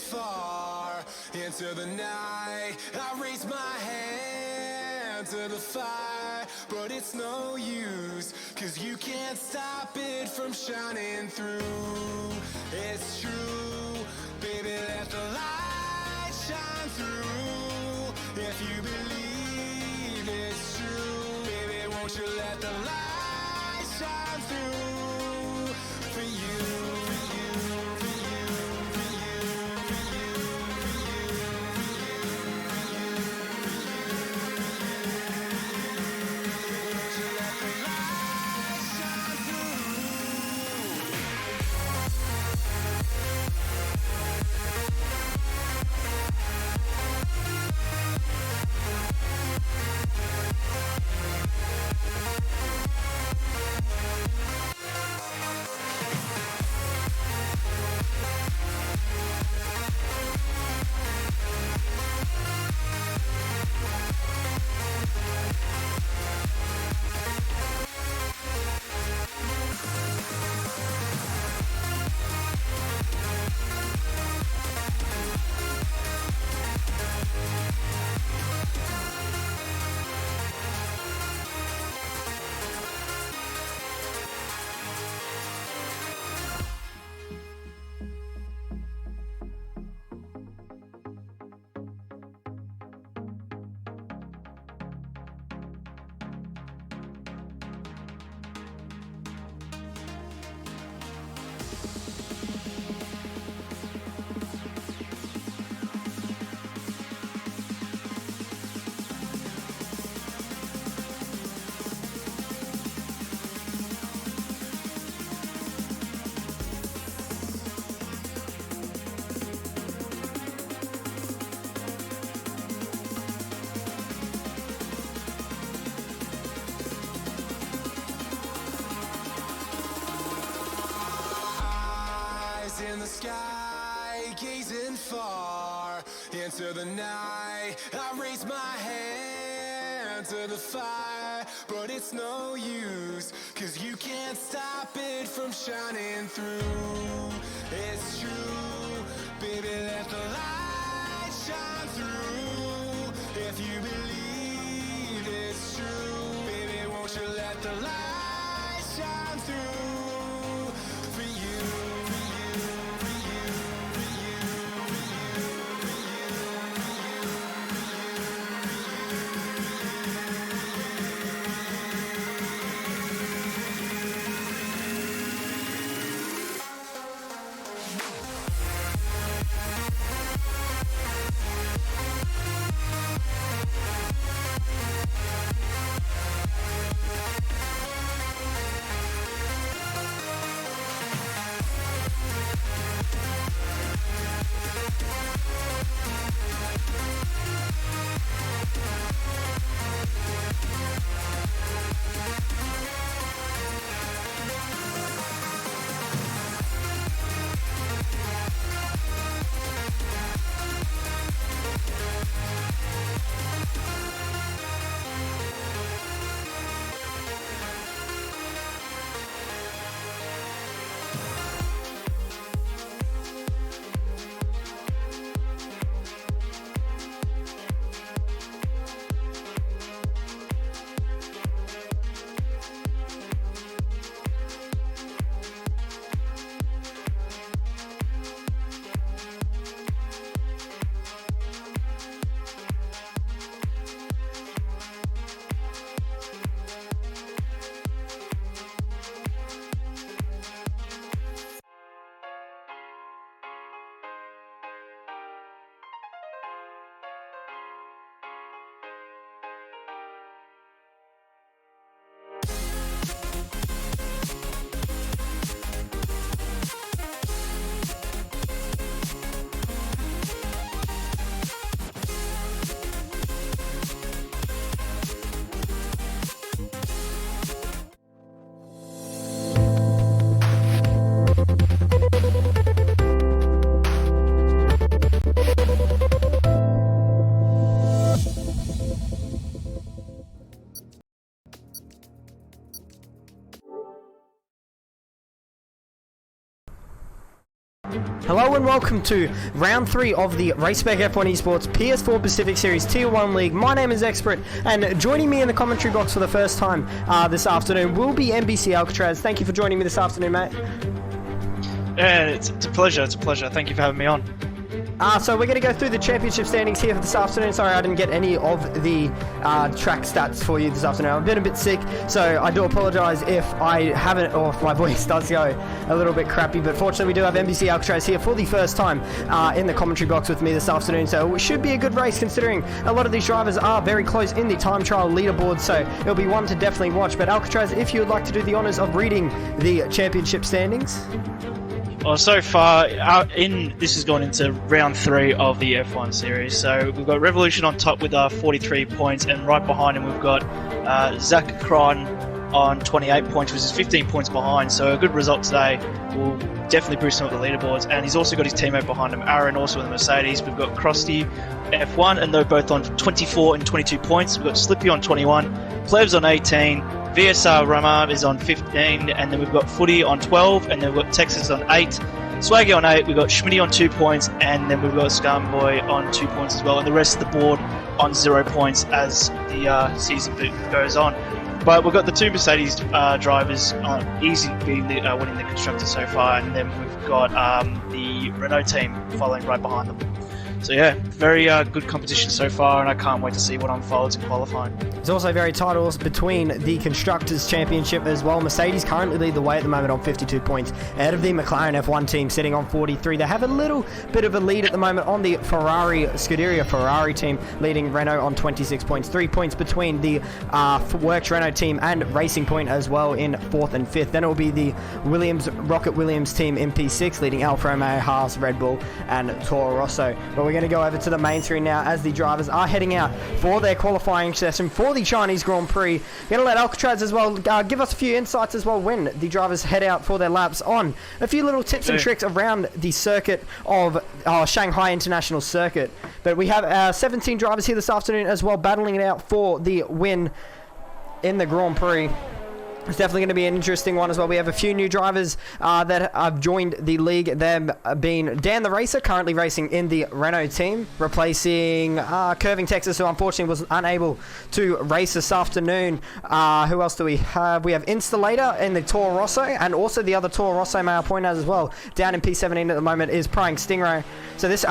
far into the night. I raise my hand to the fire, but it's no use, 'cause you can't stop it from shining through. It's true, baby, let the light shine through. If you believe it's true, baby, won't you let the light shine through for you, for you, for you, for you, for you, for you, for you, for you, won't you let the light shine through? In the sky, gazing far into the night. I raise my hand to the fire, but it's no use, 'cause you can't stop it from shining through. It's true, baby, let the light shine through. If you believe it's true, baby, won't you let the light shine through for you, for you, for you, for you, for you, for you, for you, for Hello and welcome to round 3 of the Spec F1 Esports PS4 Pacific Series Tier 1 League. My name is Exprit, and joining me in the commentary box for the first time this afternoon will be NBC-Alcatraz. Thank you for joining me this afternoon, mate. Yeah, it's a pleasure. It's a pleasure. Thank you for having me on. So we're going to go through the championship standings here for this afternoon. Sorry, I didn't get any of the track stats for you this afternoon. I've been a bit sick, so I do apologise if I haven't, or if my voice does go a little bit crappy. But fortunately, we do have NBC Alcatraz here for the first time in the commentary box with me this afternoon. So it should be a good race, considering a lot of these drivers are very close in the time trial leaderboard. So it'll be one to definitely watch. But Alcatraz, if you would like to do the honours of reading the championship standings. Well, so far, this has gone into round 3 of the F1 series. So we've got Revolution on top with 43 points, and right behind him we've got Zach Cron on 28 points, which is 15 points behind. So a good result today will definitely boost him up the leaderboards. And he's also got his teammate behind him, Aaron, also with the Mercedes. We've got Krusty F1, and they're both on 24 and 22 points. We've got Slippy on 21, Plebs on 18, VSR Rama is on 15, and then we've got Footy on 12, and then we've got Texas on 8, Swaggy on 8, we've got Schmitty on 2 points, and then we've got Scumboy on 2 points as well, and the rest of the board on 0 points as the season goes on. But we've got the 2 Mercedes drivers easy winning the constructor so far, and then we've got the Renault team following right behind them. So yeah, very good competition so far, and I can't wait to see what unfolds in qualifying. There's also very titles between the Constructors' Championship as well. Mercedes currently lead the way at the moment on 52 points, ahead of the McLaren F1 team sitting on 43. They have a little bit of a lead at the moment on the Scuderia Ferrari team, leading Renault on 26 points. 3 points between the Works Renault team and Racing Point as well in 4th and 5th. Then it will be the Rocket Williams team in P6, leading Alfa Romeo, Haas, Red Bull, and Toro Rosso. But we're going to go over to the main screen now as the drivers are heading out for their qualifying session for the Chinese Grand Prix. We're going to let Alcatraz as well give us a few insights as well when the drivers head out for their laps on a few little tips and tricks around the circuit of Shanghai International Circuit. But we have 17 drivers here this afternoon as well, battling it out for the win in the Grand Prix. It's definitely going to be an interesting one as well. We have a few new drivers that have joined the league. Them being Dan the Racer, currently racing in the Renault team, replacing Curving Texas, who unfortunately was unable to race this afternoon. Who else do we have? We have Installator in the Toro Rosso, and also the other Toro Rosso, may I point out as well, down in P17 at the moment is Prix Stingray. So this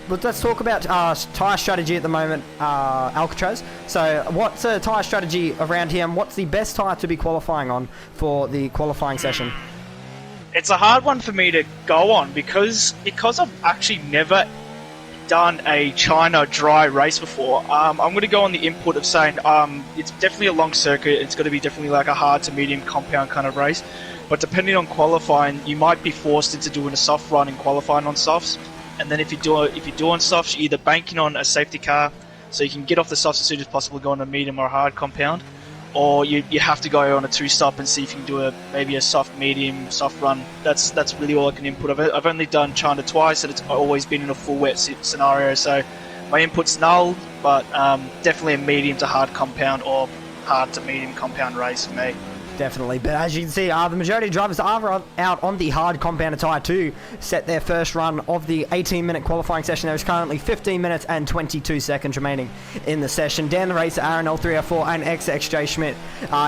let's talk about tyre strategy at the moment, Alcatraz. So what's a tyre strategy around here, and what's the best tyre to be qualifying on for the qualifying session? It's a hard one for me to go on because I've actually never done a China dry race before. I'm going to go on the input of saying it's definitely a long circuit. It's going to be definitely like a hard to medium compound kind of race. But depending on qualifying, you might be forced into doing a soft run and qualifying on softs. And then if you do on softs, you're either banking on a safety car, so you can get off the softs as soon as possible, go on a medium or a hard compound, or you have to go on a 2-stop and see if you can do maybe a soft medium, soft run. That's really all I can input of it. I've only done China twice, and it's always been in a full wet scenario, so my input's null, but definitely a medium to hard compound or hard to medium compound race for me. Definitely, but as you can see, the majority of drivers are out on the hard compound tyre to set their first run of the 18-minute qualifying session. There is currently 15 minutes and 22 seconds remaining in the session. Dan the Racer, Aaron L304, and XXJ Schmidt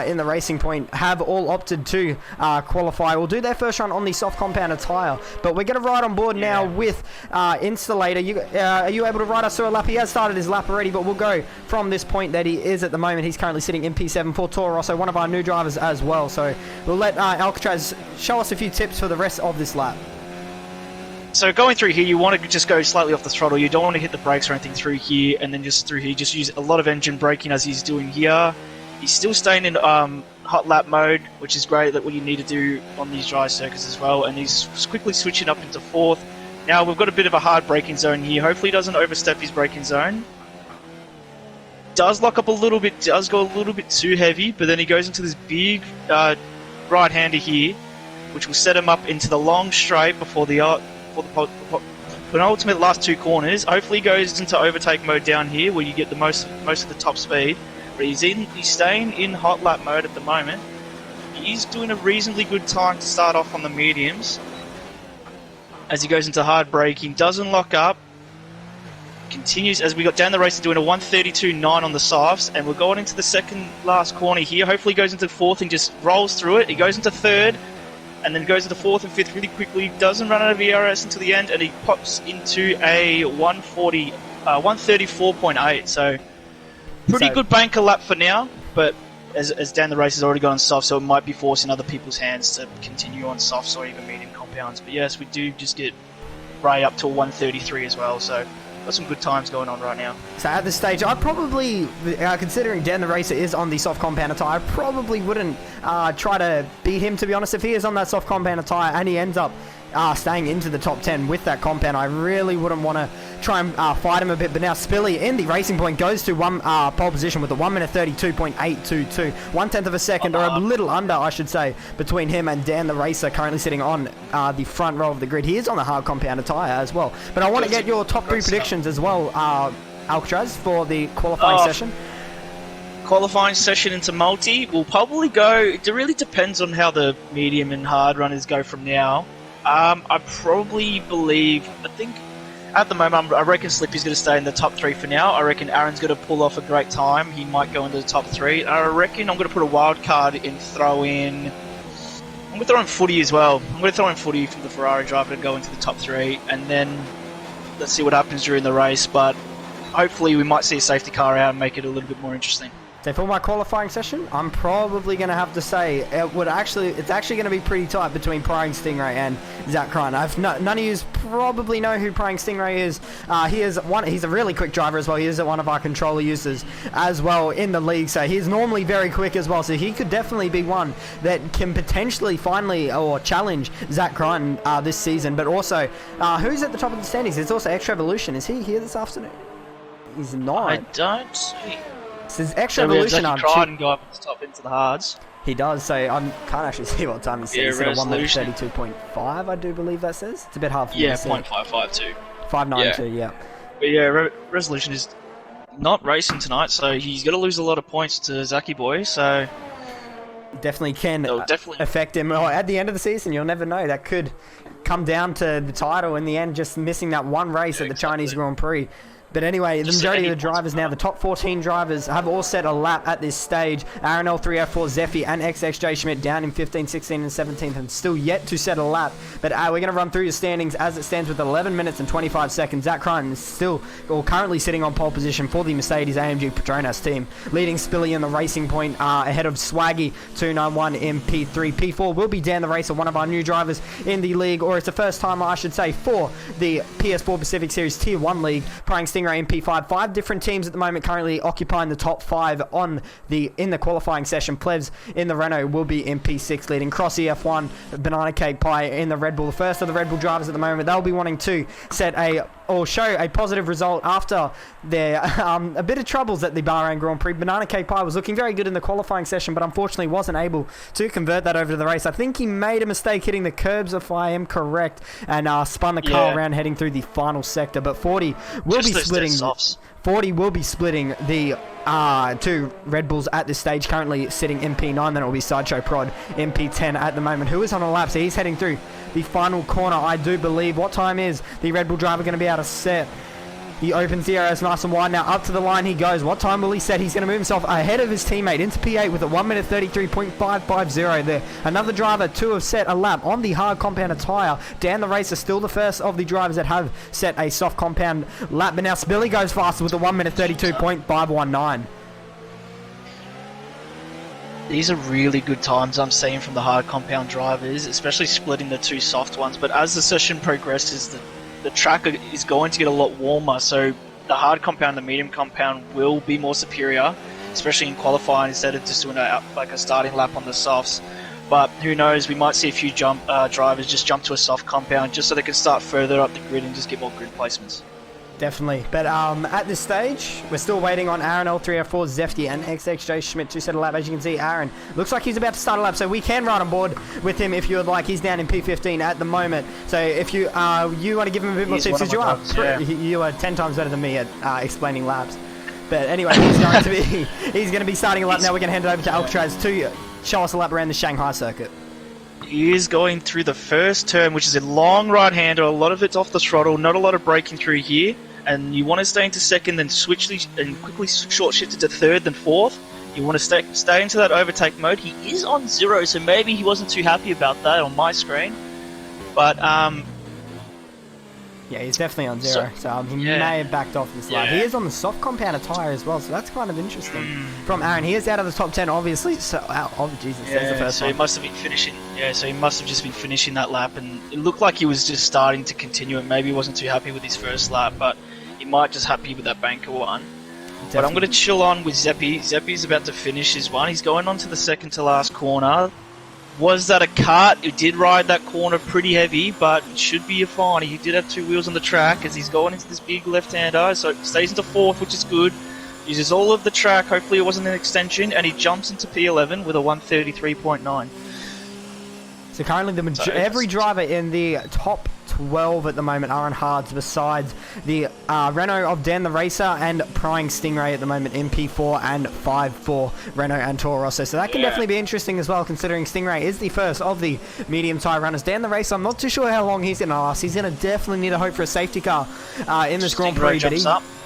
in the Racing Point have all opted to qualify. Will do their first run on the soft compound tyre, but we're going to ride on board now with Installator. Are you able to ride us through a lap? He has started his lap already, but we'll go from this point that he is at the moment. He's currently sitting in P7 for Toro Rosso, one of our new drivers as well. So we'll let Alcatraz show us a few tips for the rest of this lap. So going through here, you want to just go slightly off the throttle. You don't want to hit the brakes or anything through here, and then just through here, just use a lot of engine braking as he's doing here. He's still staying in hot lap mode, which is great. That's what you need to do on these dry circuits as well. And he's quickly switching up into 4th. Now we've got a bit of a hard braking zone here. Hopefully he doesn't overstep his braking zone. Does lock up a little bit, does go a little bit too heavy, but then he goes into this big right-hander here, which will set him up into the long straight before the penultimate last 2 corners. Hopefully he goes into overtake mode down here, where you get the most of the top speed. But he's staying in hot lap mode at the moment. He's doing a reasonably good time to start off on the mediums. as he goes into hard braking, doesn't lock up, continues as we got down the race doing a 132.9 on the softs, and we're going into the second last corner here. Hopefully he goes into fourth and just rolls through it. He goes into third and then goes into fourth and fifth really quickly, doesn't run out of ERS until the end, and he pops into a 134.8. So pretty good banker lap for now, but as down the race has already gone soft, so it might be forcing other people's hands to continue on softs or even medium compounds. But yes, we do just get Ray up to a 133 as well, so got some good times going on right now. So at this stage, I probably, considering Dan the Racer is on the soft compounder tyre, I probably wouldn't try to beat him, to be honest. If he is on that soft compounder tyre and he ends up staying into the top 10 with that compound, I really wouldn't want to try and fight him a bit. But now Spilly in the Racing Point goes to pole position with a 1 minute 32.822, 1/10 of a second, or a little under, I should say, between him and Dan the Racer, currently sitting on the front row of the grid. He is on the hard compounder tyre as well. But I want to get your top 3 predictions as well, Alcatraz, for the qualifying session. Qualifying session into multi will probably go, it really depends on how the medium and hard runners go from now. I probably believe, I think at the moment, I reckon Slippy's going to stay in the top 3 for now. I reckon Aaron's going to pull off a great time. He might go into the top 3. I reckon I'm going to put a wild card and throw in, I'm going to throw in Footy as well. I'm going to throw in Footy from the Ferrari driver to go into the top 3, and then let's see what happens during the race. But hopefully we might see a safety car out and make it a little bit more interesting. So for my qualifying session, I'm probably going to have to say it's actually going to be pretty tight between Prix Stingray and Zach Crine. None of you probably know who Prix Stingray is. He's a really quick driver as well. He is one of our controller users as well in the league. So he's normally very quick as well. So he could definitely be one that can potentially finally or challenge Zach Crine this season. But also, who's at the top of the standings? It's also Extra Evolution. Is he here this afternoon? He's not. I don't see. Says Extra Evolution on try and go up to the top into the hards. He does, so I can't actually see what time he said. Yeah, he said a 1 minute 32.5, I do believe that says. It's a bit hard for me to see. 0.552. 592, yeah. But yeah, Resolution is not racing tonight, so he's going to lose a lot of points to Zaki Boy, so definitely can affect him. Or at the end of the season, you'll never know. That could come down to the title in the end, just missing that one race at the Chinese Grand Prix. But anyway, the majority of the drivers now, the top 14 drivers, have all set a lap at this stage. Aaron L304, Zeffy, and XXJ Schmidt down in 15th, 16th, and 17th, and still yet to set a lap. But we're going to run through the standings as it stands with 11 minutes and 25 seconds. Zach Crine is still, or currently sitting on pole position for the Mercedes-AMG Petronas team, leading Spilly in the Racing Point ahead of Swaggy 291 in P3. P4 will be Dan the Racer, one of our new drivers in the league, or it's the first time, I should say, for the PS4 Pacific Series Tier 1 League, playing Stingray in P5. 5 different teams at the moment currently occupying the top 5 in the qualifying session. Plebs in the Renault will be in P6, leading Crossy F1, Banana Cake Pie in the Red Bull. The first of the Red Bull drivers at the moment, they'll be wanting to show a positive result after their a bit of troubles at the Bahrain Grand Prix. Banana Cake Pie was looking very good in the qualifying session, but unfortunately wasn't able to convert that over to the race. I think he made a mistake hitting the curbs, if I am correct, and spun the car around heading through the final sector. But 40 will be splitting. 40 will be splitting the 2 Red Bulls at this stage, currently sitting in P9. Then it will be Sideshow Prod in P10 at the moment, who is on a lap, so he's heading through the final corner, I do believe. What time is the Red Bull driver going to be able to set? He opens the arrows nice and wide. Now up to the line he goes. What time will he set? He's going to move himself ahead of his teammate into P8 with a 1 minute 33.550 there. Another driver to have set a lap on the hard compounder tyre. Dan the Racer, still the first of the drivers that have set a soft compound lap. But now Spilly goes faster with a 1 minute 32.519. These are really good times I'm seeing from the hard compound drivers, especially splitting the 2 soft ones. But as the session progresses, the track is going to get a lot warmer, so the hard compound and the medium compound will be more superior, especially in qualifying, instead of just doing a starting lap on the softs. But who knows, we might see a few drivers just jump to a soft compound just so they can start further up the grid and just get more grid placements. Definitely. But at this stage, we're still waiting on Aaron L304, Zefty, and XXJ Schmidt to set a lap. As you can see, Aaron looks like he's about to start a lap, so we can ride on board with him if you would like. He's down in P15 at the moment. So if you want to give him a bit more tips, because you are 10 times better than me at explaining laps. But anyway, he's going to be starting a lap now. We're going to hand it over to Alcatraz to show us a lap around the Shanghai circuit. He is going through the first turn, which is a long right-hander. A lot of it's off the throttle, not a lot of braking through here. And you want to stay into second, then quickly short shift to third, then fourth. You want to stay into that overtake mode. He is on 0, so maybe he wasn't too happy about that on my screen. But yeah, he's definitely on 0, so he may have backed off this lap. He is on the soft compounded tyre as well, so that's kind of interesting. From Aaron, he is out of the top 10, obviously. So, oh Jesus, there's the first one. He must have been finishing. Yeah, so he must have just been finishing that lap, and it looked like he was just starting to continue it. Maybe he wasn't too happy with his first lap, but he might just happy with that banker one. Definitely. But I'm going to chill on with Zeppy. Zeppy's about to finish his one. He's going on to the second to last corner. Was that a cut? He did ride that corner pretty heavy, but it should be fine. He did have 2 wheels on the track as he's going into this big left-hander, so stays into fourth, which is good. Uses all of the track, hopefully it wasn't an extension, and he jumps into P11 with a 133.9. So currently every driver in the top 12 at the moment are on hards, besides the Renault of Dan the Racer and Prying Stingray at the moment in P4 and 5 for Renault and Toro Rosso. So that can definitely be interesting as well, considering Stingray is the first of the medium tyre runners. Dan the Racer, I'm not too sure how long he's going to last. He's going to definitely need to hope for a safety car in this Grand Prix. But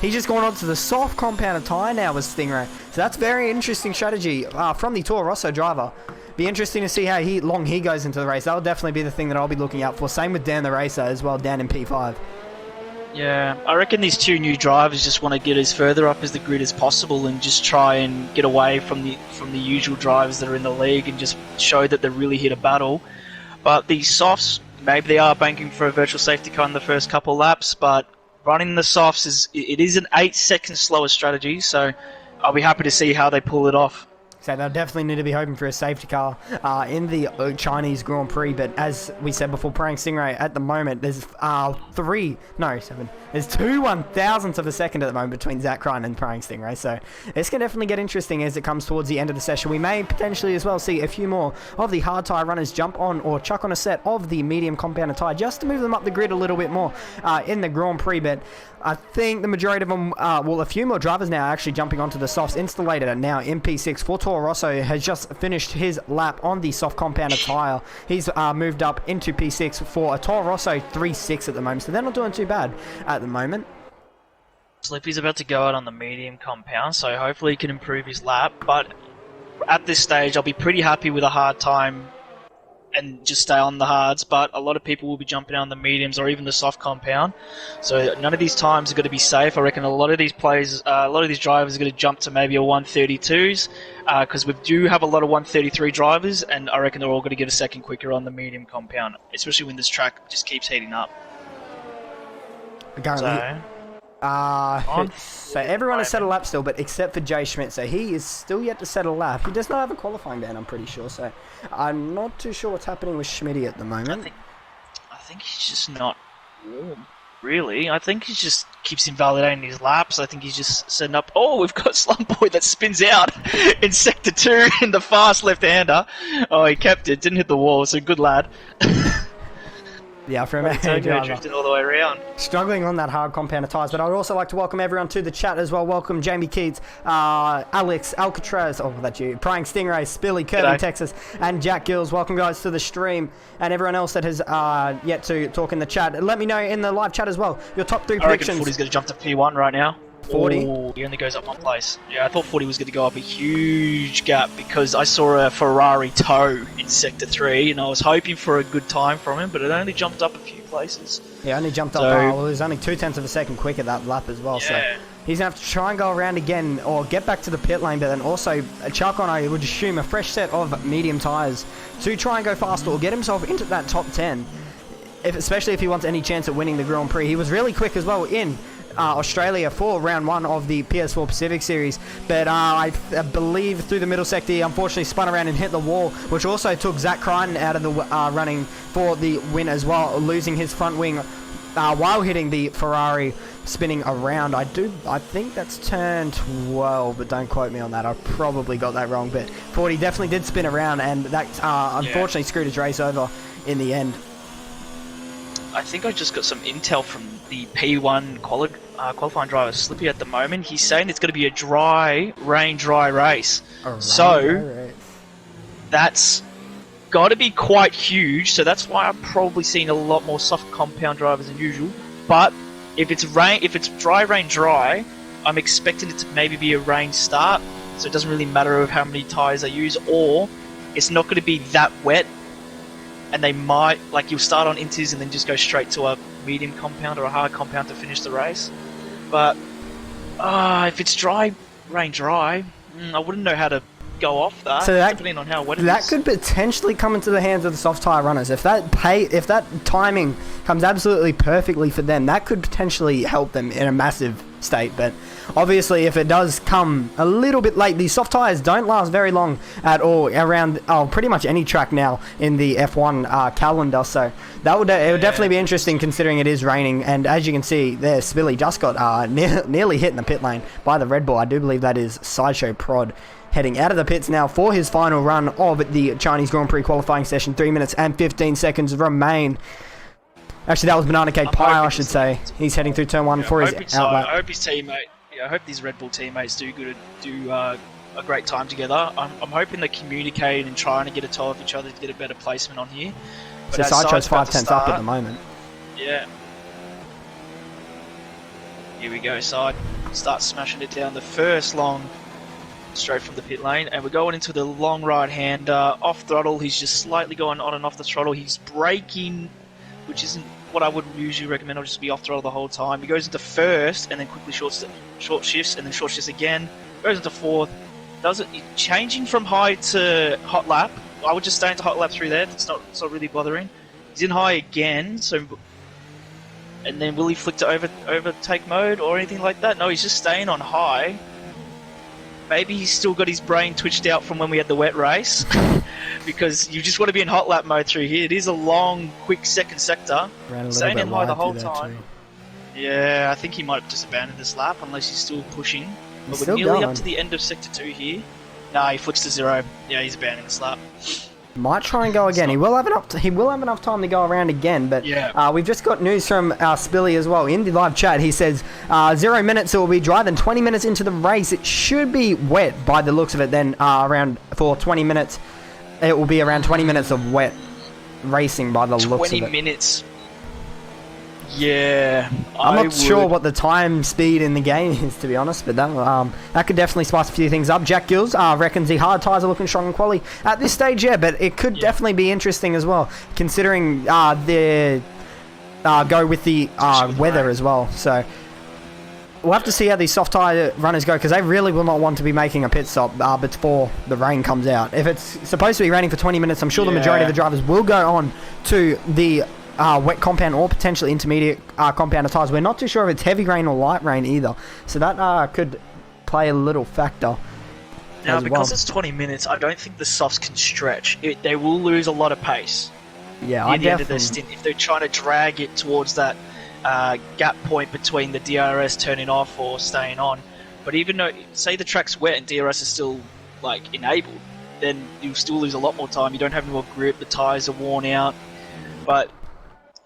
he's just gone on to the soft compounded tyre now with Stingray. So that's very interesting strategy from the Toro Rosso driver. Be interesting to see how long he goes into the race. That will definitely be the thing that I'll be looking out for. Same with Dan the Racer as well, Dan in P5. Yeah, I reckon these 2 new drivers just want to get as further up as the grid as possible and just try and get away from the usual drivers that are in the league and just show that they're really here to battle. But these softs, maybe they are banking for a virtual safety car in the first couple laps, but running the softs is an 8-second slower strategy, so I'll be happy to see how they pull it off. So they'll definitely need to be hoping for a safety car in the Chinese Grand Prix. But as we said before, Praying Stingray at the moment, there's 7. There's 2 1,000ths of a second at the moment between Zach Crine and Praying Stingray. So this can definitely get interesting as it comes towards the end of the session. We may potentially as well see a few more of the hard tyre runners jump on or chuck on a set of the medium compounded tyre just to move them up the grid a little bit more in the Grand Prix. But I think the majority of them, a few more drivers now are actually jumping onto the softs. Installator now in P6 for Toro Rosso has just finished his lap on the soft compounded tyre. He's moved up into P6 for a Toro Rosso 3.6 at the moment, so they're not doing too bad at the moment. Slippy's about to go out on the medium compound, so hopefully he can improve his lap, but at this stage I'll be pretty happy with a hard time and just stay on the hards, but a lot of people will be jumping on the mediums or even the soft compound, so none of these times are going to be safe. I reckon a lot of these drivers are going to jump to maybe a 132s, because we do have a lot of 133 drivers, and I reckon they're all going to get a second quicker on the medium compound, especially when this track just keeps heating up. So everyone has set a lap still, but except for Jay Schmidt, so he is still yet to set a lap. He does not have a qualifying ban, I'm pretty sure, so I'm not too sure what's happening with Schmitty at the moment. I think he's just not warm, really. I think he just keeps invalidating his laps. I think he's just setting up. Oh, we've got Slump Boy that spins out in Sector 2 in the fast left-hander. Oh, he kept it, didn't hit the wall, so good lad. Yeah, from drifted all the way around. Struggling on that hard compounded tyres, but I would also like to welcome everyone to the chat as well. Welcome Jamie Keats, Alex, Alcatraz, that's you, Prying Stingray, Spilly, Kirby, Texas, and Jack Gills. Welcome guys to the stream, and everyone else that has yet to talk in the chat. Let me know in the live chat as well your top 3 predictions. I reckon Footy's going to jump to P1 right now. 40? Ooh, he only goes up 1 place. Yeah, I thought 40 was going to go up a huge gap because I saw a Ferrari tow in Sector 3 and I was hoping for a good time from him, but it only jumped up a few places. Yeah, only jumped up, it was only 0.2 of a second quick at that lap as well, so he's going to have to try and go around again or get back to the pit lane, but then also chuck on, I would assume, a fresh set of medium tyres to try and go faster or get himself into that top 10, especially if he wants any chance at winning the Grand Prix. He was really quick as well in Australia for round 1 of the PS4 Pacific Series, but I believe through the middle sector he unfortunately spun around and hit the wall, which also took Zach Crichton out of the running for the win as well, losing his front wing while hitting the Ferrari spinning around. I think that's turn 12, but don't quote me on that, I probably got that wrong, but 40 definitely did spin around, and that unfortunately screwed his race over in the end. I think I just got some intel from the P1 qualifying driver Slippy at the moment. He's saying it's going to be a dry race. That's got to be quite huge, so that's why I'm probably seeing a lot more soft compound drivers than usual. But if it's dry, rain, dry, I'm expecting it to maybe be a rain start, so it doesn't really matter of how many tyres I use, or it's not going to be that wet, and they might, like, you'll start on inters and then just go straight to a medium compound or a hard compound to finish the race. But if it's dry, rain, dry, I wouldn't know how to go off that, so that depending on how wet it is. That could potentially come into the hands of the soft tyre runners. If that timing comes absolutely perfectly for them, that could potentially help them in a massive state. But obviously, if it does come a little bit late, these soft tyres don't last very long at all around pretty much any track now in the F1 calendar. So it would definitely be interesting considering it is raining. And as you can see there, Spilly just got nearly hit in the pit lane by the Red Bull. I do believe that is Sideshow Prod, heading out of the pits now for his final run of the Chinese Grand Prix qualifying session. 3 minutes and 15 seconds remain. Actually, that was Banana Cake Pie, I should say. He's heading through turn 1 for his outlet. I hope his teammate, I hope these Red Bull teammates do a great time together. I'm hoping they're communicating and trying to get a toe off each other to get a better placement on here. So Sideshow's 5 tenths up at the moment. Yeah. Here we go, Side. Start smashing it down the first long straight from the pit lane, and we're going into the long right hander off throttle. He's just slightly going on and off the throttle. He's braking, which isn't what I would usually recommend. I'll just be off throttle the whole time. He goes into first and then quickly short shifts and then short shifts again. Goes into fourth. Changing from high to hot lap. I would just stay into hot lap through there. It's not really bothering. He's in high again. And then will he flick to overtake mode or anything like that? No, he's just staying on high. Maybe he's still got his brain twitched out from when we had the wet race, because you just want to be in hot lap mode through here. It is a long, quick second sector. Staying in high the whole time. Yeah, I think he might have just abandoned this lap unless he's still pushing. But we're nearly up to the end of sector 2 here. Nah, he flicks to 0. Yeah, he's abandoning this lap. Might try and go again. He will have enough time to go around again, but we've just got news from our Spilly as well. In the live chat, he says 0 minutes it will be dry, then 20 minutes into the race it should be wet by the looks of it. Then for 20 minutes, it will be around 20 minutes of wet racing by the looks of it. 20 minutes. Yeah, I'm not sure what the time speed in the game is, to be honest, but that could definitely spice a few things up. Jack Gills reckons the hard tyres are looking strong and quality at this stage, but it could definitely be interesting as well, considering they go with the weather as well. So we'll have to see how these soft tyre runners go, because they really will not want to be making a pit stop before the rain comes out. If it's supposed to be raining for 20 minutes, I'm sure the majority of the drivers will go on to the wet compound or potentially intermediate compound of tyres. We're not too sure if it's heavy rain or light rain either, so that could play a little factor. Now, because it's 20 minutes, I don't think the softs can stretch. They will lose a lot of pace. Yeah, near the end of their stint, if they're trying to drag it towards that gap point between the DRS turning off or staying on. But even though, say the track's wet and DRS is still like enabled, then you still lose a lot more time. You don't have any more grip. The tyres are worn out. But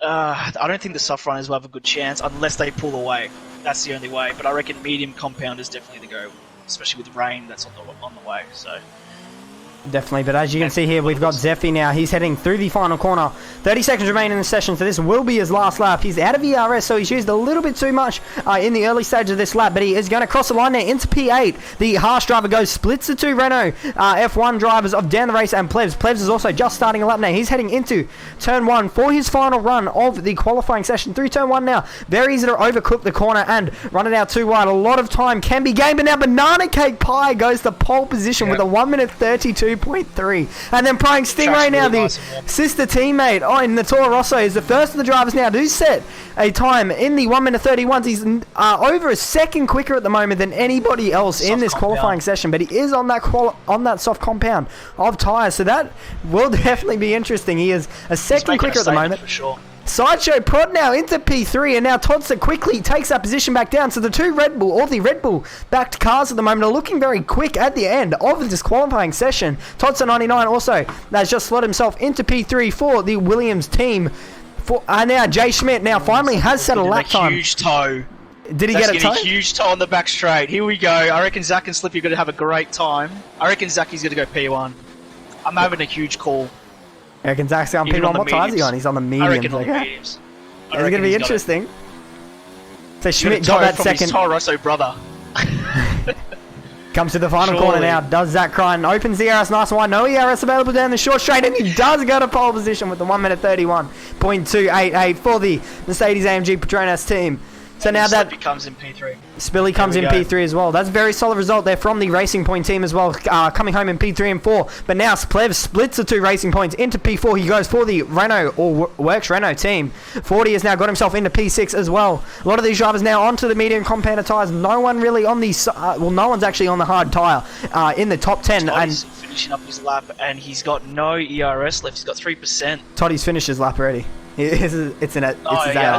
I don't think the soft runners will have a good chance unless they pull away. That's the only way. But I reckon medium compound is definitely the go, especially with rain that's on the way. So definitely, but as you can see here, we've got Zephy now. He's heading through the final corner. 30 seconds remain in the session, so this will be his last lap. He's out of ERS, so he's used a little bit too much in the early stage of this lap, but he is going to cross the line there into P8. The harsh driver goes, splits the two Renault F1 drivers of down the race and Plebs. Plebs is also just starting a lap now. He's heading into turn 1 for his final run of the qualifying session through turn 1 now. Very easy to overcook the corner and run it out too wide. A lot of time can be gained, but now Banana Cake Pie goes to pole position with a 1 minute 32.3. And then Prying Stingray now, the sister teammate in the Toro Rosso, is the first of the drivers now to set a time in the 1 minute 31. He's over a second quicker at the moment than anybody else in this qualifying session, but he is on that soft compound of tyres, so that will definitely be interesting. He is a second quicker at the moment. For sure. Sideshow Prod now into P3, and now Todster quickly takes that position back down. So the two Red Bull backed cars at the moment are looking very quick at the end of the disqualifying session. Todster 99 also has just slot himself into P3 for the Williams team. Now Jay Schmidt now finally has set a lap time. Huge toe. Did he get a toe? A huge toe on the back straight. Here we go. I reckon Zach and Slippy are going to have a great time. I reckon Zacky's going to go P1. I'm having a huge call. I reckon Zach's on Even P1. on the What tyres is he mediums. on? He's on the I mediums. reckon on the Okay. mediums. It's going to be interesting. So Schmidt Got got that from second. his Toro Rosso brother. Comes to the final corner Surely. now. Does Zach Cryan opens the ERS? Nice one. No ERS available down the short straight, and he does go to pole position with the 1 minute 31.288 for the Mercedes AMG Petronas team. So now that Slippy comes in P3. Spilly comes in There we P3 as well. That's a very solid result there from the Racing Point team as well, coming home in P3 and 4. But now Splev splits the 2 Racing Points into P4. He goes for the Renault, or Works Renault team. 40 has now got himself into P6 as well. A lot of these drivers now onto the medium compounder tyres. No one really on the, no one's actually on the hard tyre in the top 10. Toddy's finishing up his lap, and he's got no ERS left. He's got 3%. Toddy's finished his lap already. It's his AI.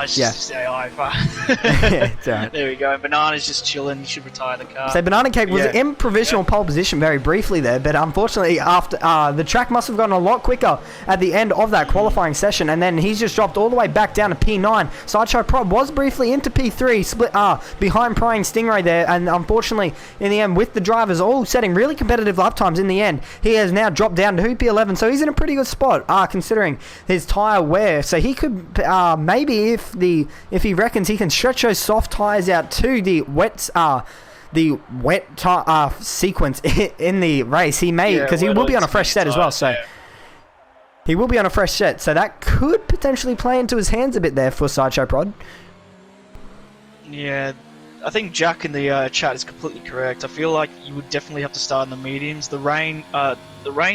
It's Yeah. just AI. Fuck. Yeah, it's alright. There we go. Banana's just chilling. He should retire the car. So Banana Cake was in provisional pole position very briefly there, but unfortunately after the track must have gotten a lot quicker at the end of that qualifying session, and then he's just dropped all the way back down to P9. Sideshow Prod was briefly into P3, split behind Prying Stingray there, and unfortunately in the end, with the drivers all setting really competitive lap times in the end, he has now dropped down to P11, so he's in a pretty good spot considering his tyre wear. So he could maybe if he reckons he can stretch those soft tyres out to the wet sequence in the race, he may, because he will be on a fresh set as well. So he will be on a fresh set, so that could potentially play into his hands a bit there for Sideshow Prod. Yeah, I think Jack in the chat is completely correct. I feel like you would definitely have to start in the mediums. The rain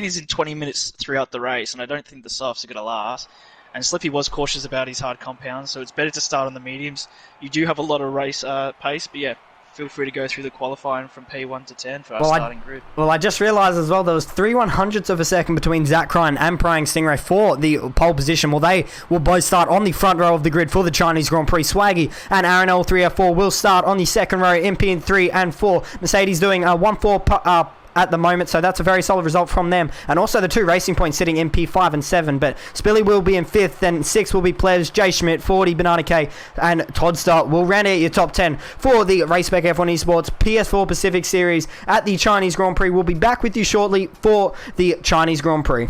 is in 20 minutes throughout the race, and I don't think the softs are going to last. And Slippy was cautious about his hard compounds, so it's better to start on the mediums. You do have a lot of race pace, but yeah, feel free to go through the qualifying from P1 to 10 for our starting grid. Well, I just realised as well there was 3/100ths of a second between Zach Cryan and Prying Stingray for the pole position. Well, they will both start on the front row of the grid for the Chinese Grand Prix. Swaggy and Aaron L3F4 will start on the second row in P3 and 4. Mercedes doing a 1-4 at the moment, so that's a very solid result from them. And also the 2 Racing Points sitting in P5 and 7, but Spilly will be in 5th, then 6 will be Plebs, Jay Schmidt, 40, Banana K, and Todd Stark will round out your top 10 for the Spec F1 Esports PS4 Pacific Series at the Chinese Grand Prix. We'll be back with you shortly for the Chinese Grand Prix.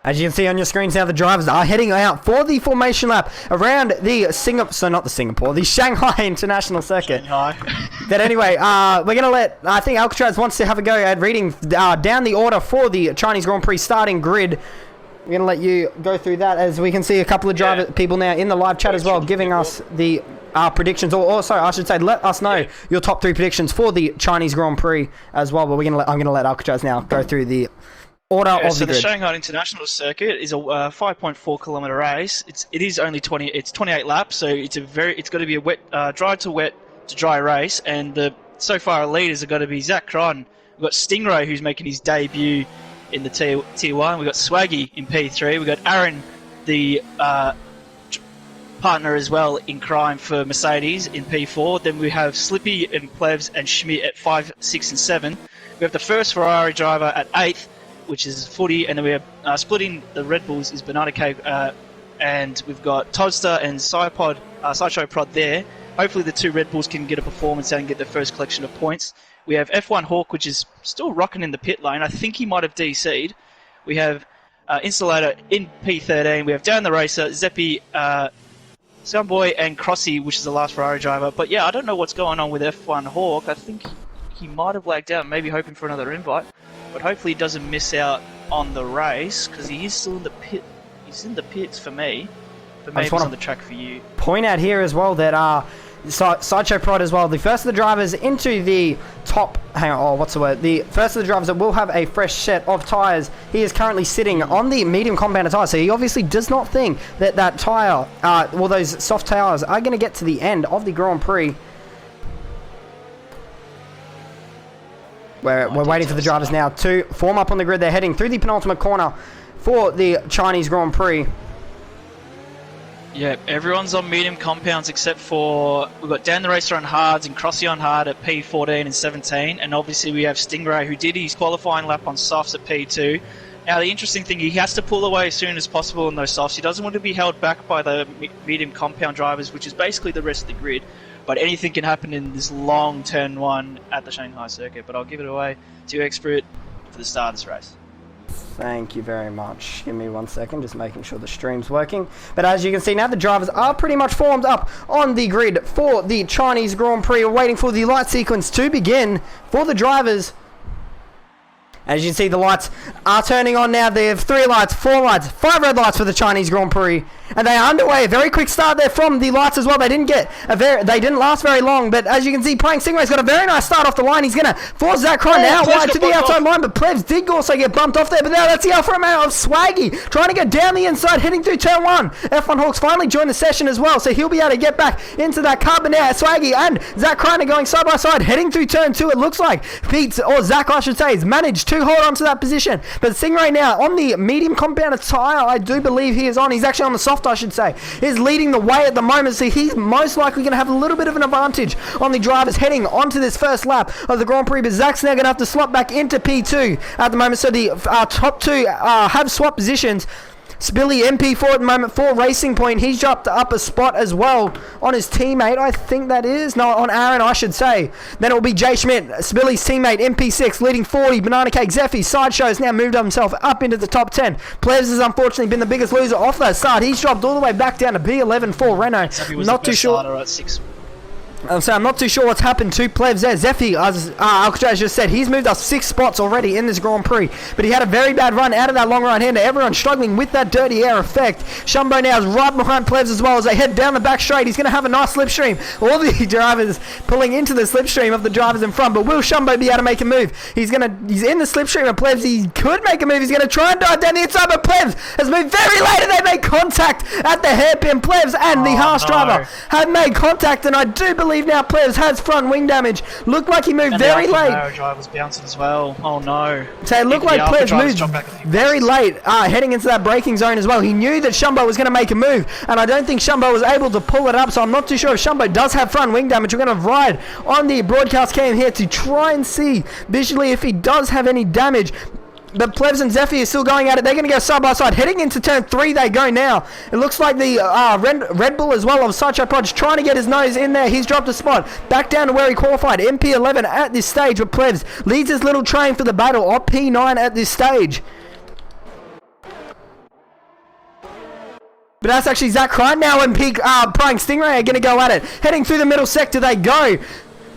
As you can see on your screens now, the drivers are heading out for the formation lap around the the Shanghai International Circuit. But anyway, we're going to I think Alcatraz wants to have a go at reading down the order for the Chinese Grand Prix starting grid. We're going to let you go through that, as we can see a couple of people now in the live chat as well, giving us the predictions, or also I should say, let us know your top 3 predictions for the Chinese Grand Prix as well. But I'm going to let Alcatraz now go through the order of the grid. The Shanghai International Circuit is a 5.4 kilometer race. It is only 28 laps, so it's got to be a wet, dry to wet to dry race. And so far our leaders are going to be Zach Cryan. We've got Stingray, who's making his debut in the Tier 1. We've got Swaggy in P3. We've got Aaron, the partner as well in crime for Mercedes, in P4. Then we have Slippy and Plebs and Schmidt at 5, 6 and 7. We have the first Ferrari driver at 8th, which is 40, and then we have splitting the Red Bulls is Banana Cake, and we've got Toddster and Sideshow Prod there. Hopefully the 2 Red Bulls can get a performance and get their first collection of points. We have F1 Hawk, which is still rocking in the pit lane. I think he might have DC'd. We have Installator in P13. We have Dan the Racer, Zeppi, Soundboy, and Crossy, which is the last Ferrari driver. But yeah, I don't know what's going on with F1 Hawk. I think he might have lagged out, maybe hoping for another invite. But hopefully he doesn't miss out on the race, because he is still in the pit. He's in the pits for me, but maybe he's on the track for you. Point out here as well that Sideshow Prod as well, the first of the drivers into the top, the first of the drivers that will have a fresh set of tyres, he is currently sitting on the medium compounded tyre, so he obviously does not think that that tyre, those soft tyres are going to get to the end of the Grand Prix. We're waiting for the drivers now to form up on the grid. They're heading through the penultimate corner for the Chinese Grand Prix. Yeah, everyone's on medium compounds except for we've got Dan the Racer on hards and Crossy on hard at P14 and 17, and obviously we have Stingray who did his qualifying lap on softs at P2. Now the interesting thing, he has to pull away as soon as possible in those softs. He doesn't want to be held back by the medium compound drivers, which is basically the rest of the grid. But anything can happen in this long turn one at the Shanghai circuit. But I'll give it away to Exprit for the start of this race. Thank you very much. Give me 1 second, just making sure the stream's working. But as you can see now, the drivers are pretty much formed up on the grid for the Chinese Grand Prix. We're waiting for the light sequence to begin for the drivers. As you can see, the lights are turning on now. They have 3 lights, 4 lights, 5 red lights for the Chinese Grand Prix. And they are underway. A very quick start there from the lights as well. They didn't last very long. But as you can see, Prang Stingray's got a very nice start off the line. He's going to force Zach Cron now wide to the outside line. But Plebs did also get bumped off there. But now that's the Alpha Romeo of Swaggy trying to go down the inside, heading through turn 1. F1 Hawks finally joined the session as well. So he'll be able to get back into that car. But now Swaggy and Zach Cron are going side by side, heading through turn 2. It looks like Zach, I should say, has managed to hold on to that position. But Stingray now on the medium compounded tyre, I do believe he is on. He's actually on the soft, I should say. Is leading the way at the moment, so he's most likely going to have a little bit of an advantage on the drivers heading onto this first lap of the Grand Prix. But Zach's now going to have to slot back into P2 at the moment, so the top 2 have swapped positions. Spilly MP4 at the moment for Racing Point. He's dropped up a spot as well on his teammate, I think that is. No, on Aaron, I should say. Then it will be Jay Schmidt, Spilly's teammate, MP6, leading 40. Banana Cake Zephy, Sideshow's now moved himself up into the top 10. Plebs has unfortunately been the biggest loser off that start. He's dropped all the way back down to B11 for Renault. Not too sure. I'm not too sure what's happened to Plebs there. Zephy, as Alcatraz just said, he's moved up 6 spots already in this Grand Prix. But he had a very bad run out of that long right-hander. Everyone's struggling with that dirty air effect. Shumbo now is right behind Plebs as well as they head down the back straight. He's going to have a nice slipstream. All the drivers pulling into the slipstream of the drivers in front. But will Shumbo be able to make a move? He's in the slipstream of Plebs. He could make a move. He's going to try and dive down the inside. But Plebs has moved very late and they make contact at the hairpin. Plebs and the harsh driver have made contact, and I do believe now Plebs has front wing damage. Looked like he moved very late. The driver's bouncing as well. Oh no. So it looked like Plebs moved very late, heading into that braking zone as well. He knew that Shumbo was going to make a move, and I don't think Shumbo was able to pull it up, so I'm not too sure if Shumbo does have front wing damage. We're going to ride on the broadcast cam here to try and see visually if he does have any damage. But Plebs and Zephy are still going at it. They're going to go side by side. Heading into turn 3 they go now. It looks like the Red Bull as well of Sideshow Proj trying to get his nose in there. He's dropped a spot. Back down to where he qualified. MP11 at this stage, but Plebs leads his little train for the battle of P9 at this stage. But that's actually Zach Crine now and Prying Stingray are going to go at it. Heading through the middle sector they go.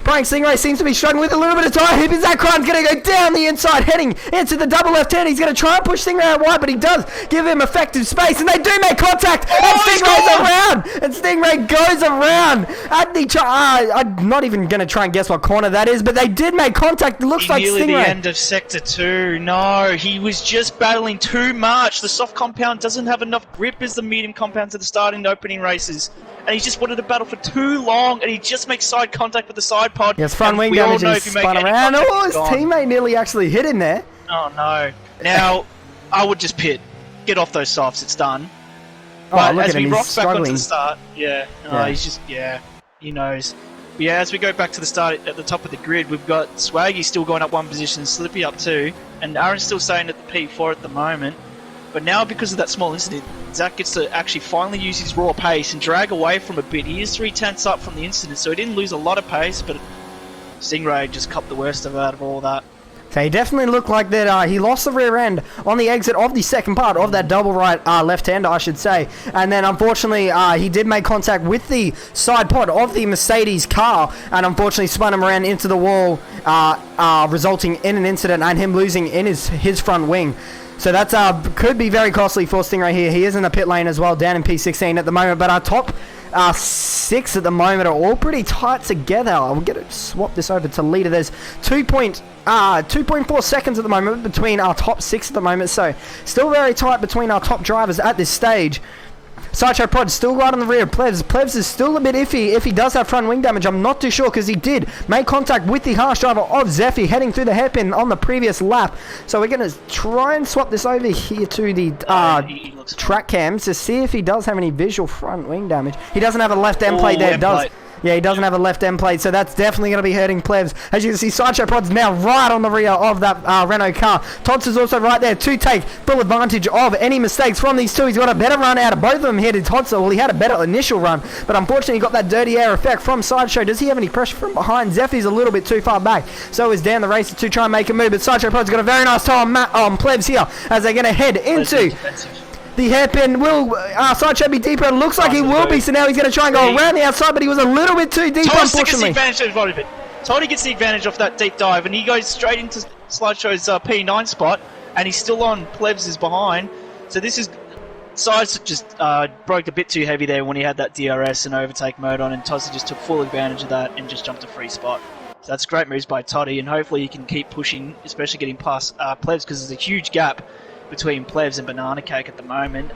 Prying Stingray seems to be struggling with a little bit of time. Hip, Zach Crine's going to go down the inside, heading into the double left hand. He's going to try and push Stingray out wide, but he does give him effective space, and they do make contact. And Stingray's around, and Stingray goes around at the. I'm not even going to try and guess what corner that is, but they did make contact. It looks like Stingray. Nearly the end of sector 2. No, he was just battling too much. The soft compound doesn't have enough grip as the medium compounds at the start in the opening races. And he just wanted to battle for too long, and he just makes side contact with the side pod. Yes, front wing damage and spun around. Oh, his teammate nearly actually hit him there. Oh no. Now, I would just pit. Get off those softs, it's done. But look as at him, we rock he's back struggling. onto the start, he's just, he knows. But yeah, as we go back to the start at the top of the grid, we've got Swaggy still going up 1 position, Slippy up 2, and Aaron's still staying at the P4 at the moment. But now, because of that small incident, Zach gets to actually finally use his raw pace and drag away from a bit. He is 3/10 up from the incident, so he didn't lose a lot of pace, but Stingray just copped the worst of out of all that. So he definitely looked like that. He lost the rear end on the exit of the second part of that double right left-hander, I should say. And then, unfortunately, he did make contact with the side pod of the Mercedes car and unfortunately spun him around into the wall, resulting in an incident and him losing in his front wing. So that could be very costly for Stingray here. He is in the pit lane as well, down in P16 at the moment. But our top 6 at the moment are all pretty tight together. We'll get to swap this over to leader. There's 2.4 seconds at the moment between our top 6 at the moment. So still very tight between our top drivers at this stage. Sideshow Prod still right on the rear of Plebs. Plebs is still a bit iffy if he does have front wing damage. I'm not too sure because he did make contact with the harsh driver of Zephy heading through the hairpin on the previous lap. So we're going to try and swap this over here to the track cams to see if he does have any visual front wing damage. He doesn't have a left end plate there. Yeah, he doesn't have a left end plate, so that's definitely going to be hurting Plebs. As you can see, Sideshow Prod's now right on the rear of that Renault car. Tots is also right there to take full advantage of any mistakes from these two. He's got a better run out of both of them here to Tots. Well, he had a better initial run, but unfortunately he got that dirty air effect from Sideshow. Does he have any pressure from behind? Zephy's a little bit too far back, so is Dan the racer to try and make a move, but Sideshow Prod's got a very nice time on Plebs here as they're going to head into the hairpin. Will Sideshow be deeper? It looks like he will be, so now he's going to try and go around the outside, but he was a little bit too deep, unfortunately. Toddy gets the advantage off that deep dive, and he goes straight into Slideshow's P9 spot, and he's still on. Plebs is behind. So this is... Sides just broke a bit too heavy there when he had that DRS and overtake mode on, and Tossi just took full advantage of that and just jumped a free spot. So that's great moves by Toddy, and hopefully he can keep pushing, especially getting past Plebs, because there's a huge gap between Plebs and Banana Cake at the moment.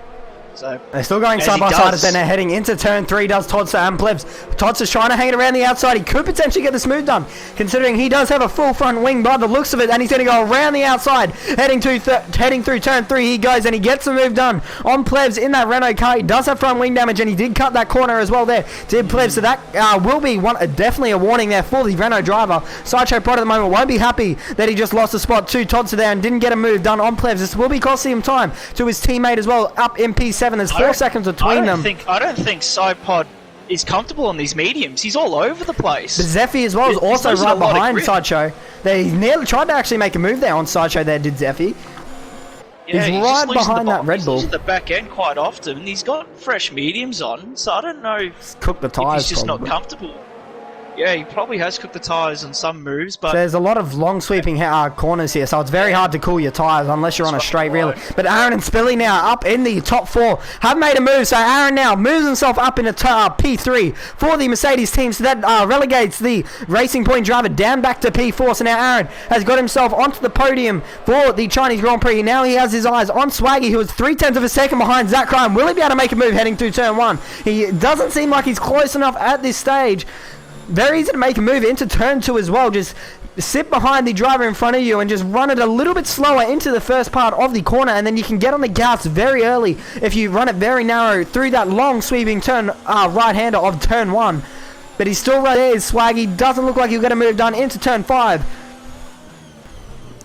So they're still going side by side as they're now heading into turn 3. Does Todsa and Plebs. Todsa is trying to hang it around the outside. He could potentially get this move done, considering he does have a full front wing by the looks of it, and he's going to go around the outside, heading through turn 3. He goes and he gets the move done on Plebs in that Renault car. He does have front wing damage, and he did cut that corner as well there. Did Plebs, so that will be definitely a warning there for the Renault driver. Sideshow Prod at the moment won't be happy that he just lost the spot to Todsa there and didn't get a move done on Plebs. This will be costing him time to his teammate as well, up in P7. There's 4 seconds between them. I don't think Sidepod is comfortable on these mediums. He's all over the place. But Zephy as well is also right behind Sideshow. They nearly tried to actually make a move there on Sideshow there, did Zephy. Yeah, he's right behind that Red Bull. He's at the back end quite often. He's got fresh mediums on, so I don't know cooked the tires, if he's just not comfortable. Yeah, he probably has cooked the tyres on some moves, but... So there's a lot of long sweeping corners here, so it's very hard to cool your tyres unless you're on a straight reel. But Aaron and Spilly now up in the top 4 have made a move, so Aaron now moves himself up into P3 for the Mercedes team, so that relegates the Racing Point driver down back to P4. So now Aaron has got himself onto the podium for the Chinese Grand Prix. Now he has his eyes on Swaggy, who was 0.3 of a second behind Zach Crime. Will he be able to make a move heading through turn 1? He doesn't seem like he's close enough at this stage. Very easy to make a move into turn 2 as well. Just sit behind the driver in front of you and just run it a little bit slower into the first part of the corner, and then you can get on the gas very early if you run it very narrow through that long sweeping turn right-hander of turn 1. But he's still right there, Swaggy. Doesn't look like he'll get a move done into turn 5.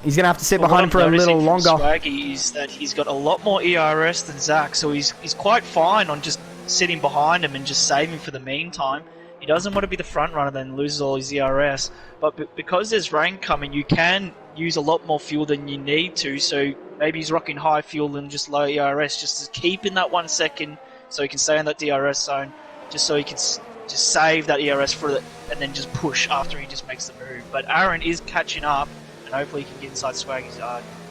He's going to have to sit behind him for a little longer. Swaggy is that he's got a lot more ERS than Zach, so he's quite fine on just sitting behind him and just saving for the meantime. He doesn't want to be the front runner then loses all his ERS, but because there's rain coming, you can use a lot more fuel than you need to, so maybe he's rocking high fuel and just low ERS just to keep in that 1 second so he can stay in that DRS zone, just so he can just save that ERS for it and then just push after he just makes the move. But Aaron is catching up, and hopefully he can get inside Swaggy's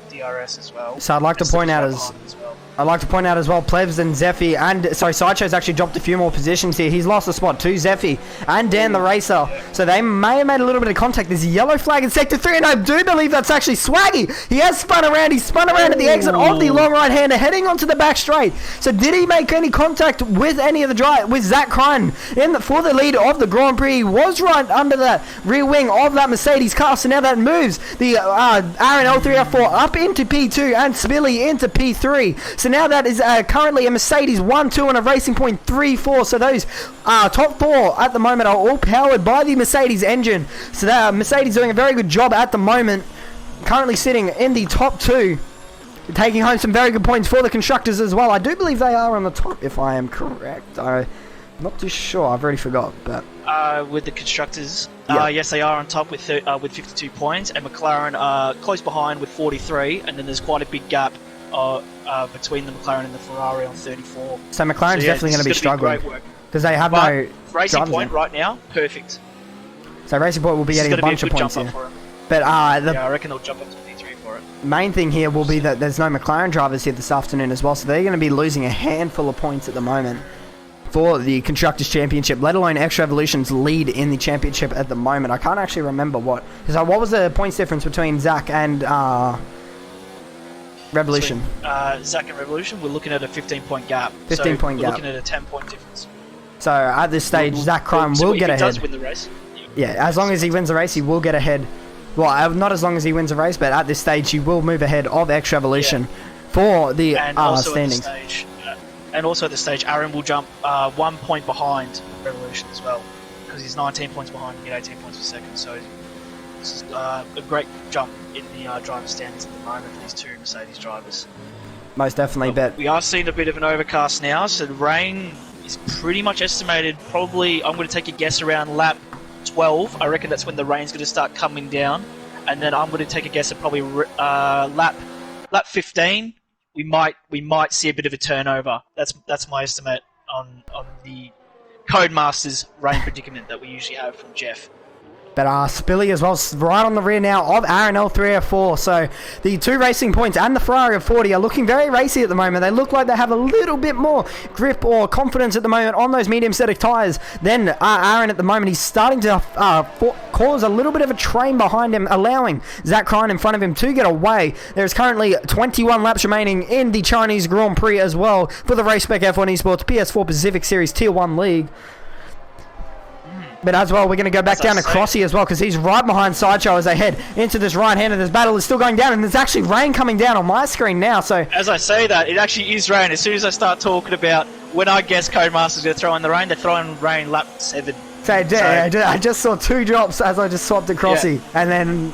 DRS as well. So I'd like to point out as well, Plebs and Zephy, and sorry, Sideshow's actually dropped a few more positions here. He's lost a spot to Zephy and Dan the Racer, so they may have made a little bit of contact. There's a yellow flag in sector 3, and I do believe that's actually Swaggy. He has spun around. He spun around at the exit of the long right-hander, heading onto the back straight. So did he make any contact with any of the drive with Zach Crine for the lead of the Grand Prix? He was right under the rear wing of that Mercedes car, so now that moves the Aaron L3F4 up into P2 and Spilly into P3. So now that is currently a Mercedes 1-2 and a Racing Point 3-4. So those top 4 at the moment are all powered by the Mercedes engine. So that Mercedes doing a very good job at the moment. Currently sitting in the top 2. Taking home some very good points for the constructors as well. I do believe they are on the top, if I am correct. I Not too sure. I've already forgot, but With the constructors, Yeah. yes, they are on top with 52 points, and McLaren are close behind with 43, and then there's quite a big gap between the McLaren and the Ferrari on 34. so McLaren's definitely going to be struggling because they have But no Racing drivers Point in. right now, perfect. So Racing Point will be This is getting a gonna bunch of good points jump here. up for 'em. But Yeah, I reckon they'll jump up to P3 for it. main thing here will be that there's no McLaren drivers here this afternoon as well, so they're going to be losing a handful of points at the moment for the Constructors' Championship, let alone Extra Evolution's lead in the championship at the moment. I can't actually remember what. So what was the points difference between Zach and Revolution? Zach and Revolution, we're looking at a 15-point gap. 15-point we're gap. looking at a 10-point difference. So at this stage, Zach Crime So will if get he ahead. does win the race. Yeah, as long as he wins the race, he will get ahead. Well, not as long as he wins a race, but at this stage, he will move ahead of Extra Evolution for the And also standings. and also at the stage, Aaron will jump 1 point behind Revolution as well, because he's 19 points behind and 18 points per second. So this is a great jump in the driver standings at the moment for these two Mercedes drivers. Most definitely, but We are seeing a bit of an overcast now, so the rain is pretty much estimated. Probably, I'm going to take a guess around lap 12. I reckon that's when the rain's going to start coming down, and then I'm going to take a guess at probably lap 15. We might see a bit of a turnover. That's my estimate on the Codemasters rain predicament that we usually have from Jeff. But Spilly as well, right on the rear now of Aaron L304. So the two Racing Points and the Ferrari of 40 are looking very racy at the moment. They look like they have a little bit more grip or confidence at the moment on those medium static tyres than Aaron at the moment. He's starting to cause a little bit of a train behind him, allowing Zach Klein in front of him to get away. There's currently 21 laps remaining in the Chinese Grand Prix as well for the Race Spec F1 Esports PS4 Pacific Series Tier 1 League. But as well, we're going to go back down to Crossy as well, because he's right behind Sideshow as they head into this right-hander. This battle is still going down, and there's actually rain coming down on my screen now. So As I say that, it actually is rain. As soon as I start talking about when I guess Codemasters going to throw in the rain, they're throwing rain lap 7. I just saw two drops as I just swapped to Crossy, and then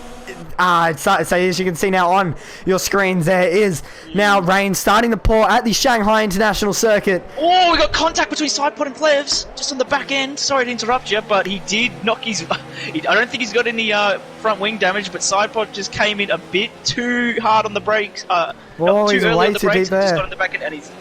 so as you can see now on your screens, there is now rain starting to pour at the Shanghai International Circuit. Oh, we got contact between Sidepod and Plevs, just on the back end. Sorry to interrupt you, but he did knock his... I don't think he's got any front wing damage, but Sidepod just came in a bit too hard on the brakes. Not too he's early way on the too brakes, deep and just there. got on the back end, and he's...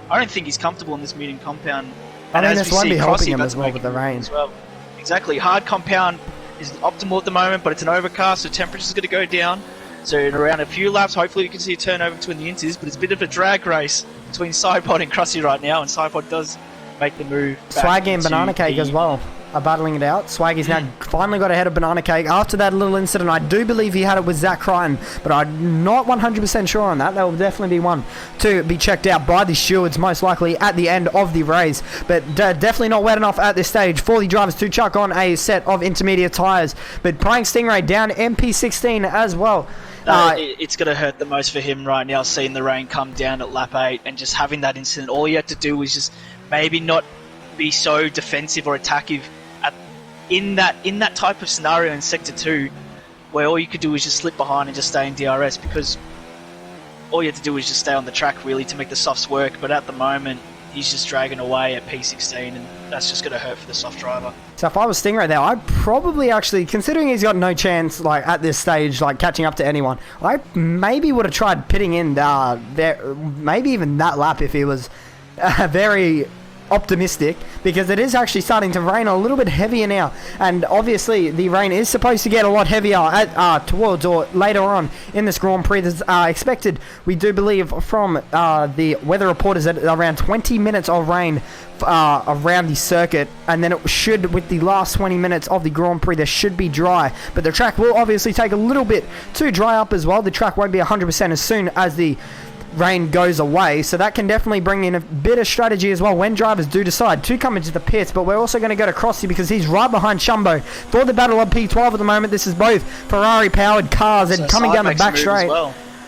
I don't think he's comfortable in this medium compound. I And mean, as this we won't see, be helping Crossy him about as to well make with a the move rain. as well. Exactly. Hard compound is optimal at the moment, but it's an overcast, so temperature's going to go down. So in around a few laps, hopefully we can see a turnover between the Inters, but it's a bit of a drag race between Sidepod and Crossy right now, and Sidepod does make the move back Swaggy and into Banana Cake the- as well are battling it out. Swaggy's now finally got ahead of Banana Cake after that little incident. I do believe he had it with Zach Crichton, but I'm not 100% sure on that. That will definitely be one to be checked out by the stewards, most likely at the end of the race. But definitely not wet enough at this stage for the drivers to chuck on a set of intermediate tyres. But Prying Stingray down MP16 as well. It's going to hurt the most for him right now, seeing the rain come down at lap 8 and just having that incident. All you have to do was just maybe not be so defensive or attackive in that type of scenario in Sector 2, where all you could do is just slip behind and just stay in DRS, because all you have to do is just stay on the track really to make the softs work. But at the moment, he's just dragging away at P16, and that's just going to hurt for the soft driver. So if I was Stingray there, I'd probably actually, considering he's got no chance like at this stage, like catching up to anyone, I maybe would have tried pitting in there, maybe even that lap if he was very optimistic, because it is actually starting to rain a little bit heavier now, and obviously the rain is supposed to get a lot heavier at towards or later on in this Grand Prix. There's expected, we do believe from the weather reporters, that around 20 minutes of rain around the circuit, and then it should, with the last 20 minutes of the Grand Prix, there should be dry, but the track will obviously take a little bit to dry up as well. The track won't be 100% as soon as the rain goes away, so that can definitely bring in a bit of strategy as well when drivers do decide to come into the pits. But we're also going to go to Crossy, because he's right behind Shumbo for the battle of P12 at the moment. This is both Ferrari powered cars and coming down the back straight.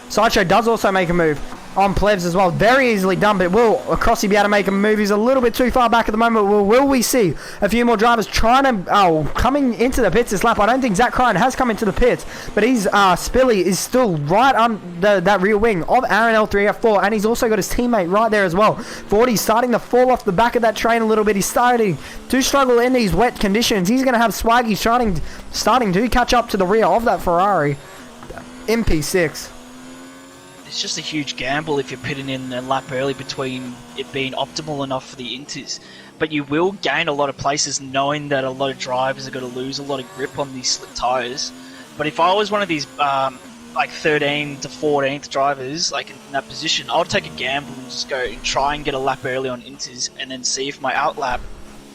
Sideshow does also make a move. on Plebs as well. Very easily done, but will Crossy be able to make a move? He's a little bit too far back at the moment. Will we see a few more drivers trying to... coming into the pits this lap? I don't think Zach Cryan has come into the pits, but he's Spilly is still right on that rear wing of Aaron L3F4, and he's also got his teammate right there as well. 40 starting to fall off the back of that train a little bit. He's starting to struggle in these wet conditions. He's going to have Swaggy starting to catch up to the rear of that Ferrari MP6. It's just a huge gamble if you're pitting in a lap early between it being optimal enough for the inters. But you will gain a lot of places knowing that a lot of drivers are going to lose a lot of grip on these slick tyres. But if I was one of these like 13th to 14th drivers like in that position, I would take a gamble and just go and try and get a lap early on inters and then see if my outlap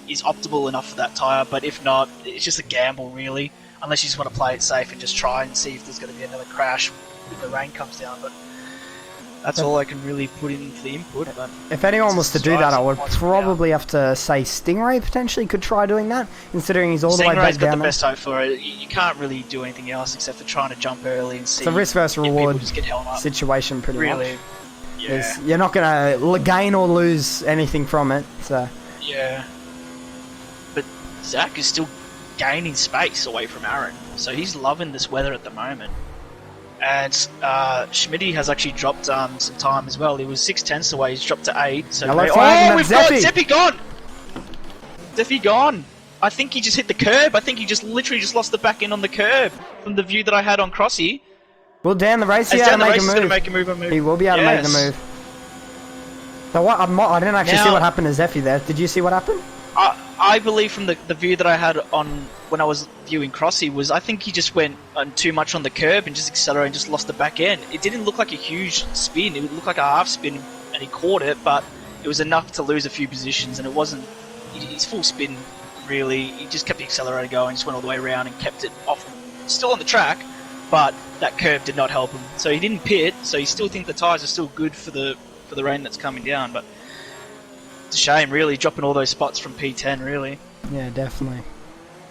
is optimal enough for that tyre. But if not, it's just a gamble really, unless you just want to play it safe and just try and see if there's going to be another crash when the rain comes down. But that's all I can really put into the input. But if anyone was to do that, I would probably have to say Stingray potentially could try doing that, considering he's all the way back down. Stingray's got the best hope for it. You can't really do anything else except for trying to jump early and see. It's a risk versus reward situation, pretty much. Yeah. You're not going to gain or lose anything from it. So. Yeah. But Zach is still gaining space away from Aaron, so he's loving this weather at the moment. And Schmitty has actually dropped some time as well. He was 6/10 away. He's dropped to 8. So we've got Zeffy gone. Zeffy gone. I think he just hit the curb. I think he just literally just lost the back end on the curb from the view that I had on Crossy. Well, Dan, the race, he had to make a move. He will be able to make the move. So what? I didn't actually see what happened to Zeffy there. Did you see what happened? I believe from the view that I had on when I was viewing Crossy was I think he just went too much on the curb and just accelerated and just lost the back end. It didn't look like a huge spin. It looked like a half spin and he caught it, but it was enough to lose a few positions and it wasn't his full spin really. He just kept the accelerator going, just went all the way around and kept it off, still on the track, but that curve did not help him. So he didn't pit, so he still think the tyres are still good for the rain that's coming down, but it's a shame, really, dropping all those spots from P10, really. Yeah, definitely.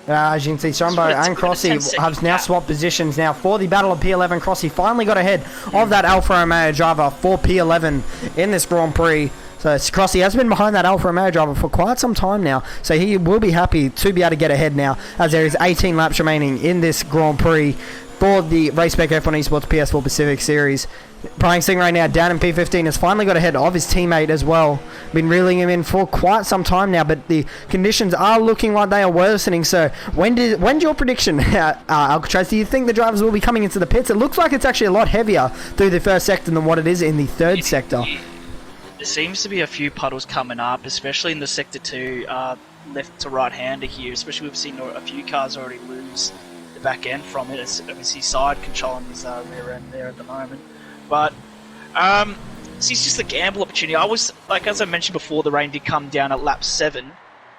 As you can see, Jumbo and Crossy have now swapped positions now for the battle of P11. Crossy finally got ahead of that Alfa Romeo driver for P11 in this Grand Prix. So Crossy has been behind that Alfa Romeo driver for quite some time now. So he will be happy to be able to get ahead now, as there is 18 laps remaining in this Grand Prix for the Spec F1 Esports PS4 Pacific Series. Playing Stingray now down in P15 has finally got ahead of his teammate as well. Been reeling him in for quite some time now, but the conditions are looking like they are worsening. So when's your prediction, Alcatraz? Do you think the drivers will be coming into the pits? It looks like it's actually a lot heavier through the first sector than what it is in the third sector. There seems to be a few puddles coming up, especially in the sector 2, left to right hander here. Especially we've seen a few cars already lose the back end from it. It's obviously side controlling his rear end there at the moment. But it's just a gamble opportunity. I was, like, as I mentioned before, the rain did come down at lap 7.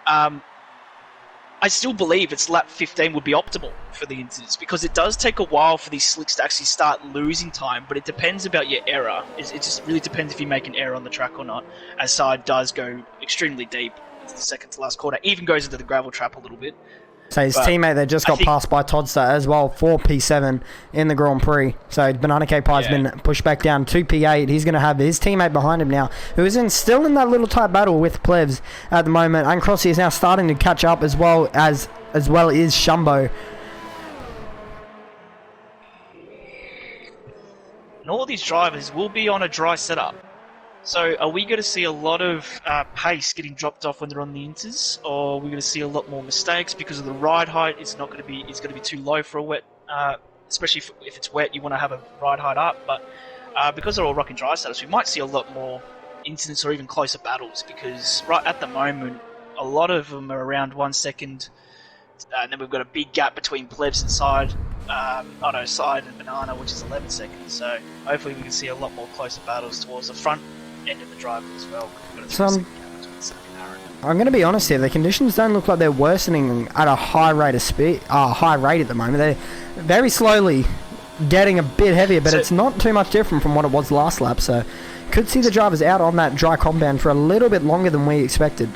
I still believe it's lap 15 would be optimal for the inters, because it does take a while for these slicks to actually start losing time, but it depends about your error. It just really depends if you make an error on the track or not, as side does go extremely deep into the second to last quarter, even goes into the gravel trap a little bit. So his teammate there just got passed by Toddster as well for P7 in the Grand Prix. So Banana Cake Pie's been pushed back down to P8. He's going to have his teammate behind him now, who is still in that little tight battle with Plebs at the moment. And Crossy is now starting to catch up as well is Shumbo. And all these drivers will be on a dry setup. So are we going to see a lot of pace getting dropped off when they're on the inters, or are we going to see a lot more mistakes because of the ride height? It's going to be too low for a wet, especially if it's wet. You want to have a ride height up, but because they're all rock and dry setups, we might see a lot more incidents or even closer battles. Because right at the moment, a lot of them are around 1 second, and then we've got a big gap between Plebs and side. Side and Banana, which is 11 seconds. So hopefully we can see a lot more closer battles towards the front end of the driver as well. I'm going to be honest here. The conditions don't look like they're worsening at a high rate of speed. High rate at the moment. They're very slowly getting a bit heavier, but it's not too much different from what it was last lap. So could see the drivers out on that dry compound for a little bit longer than we expected.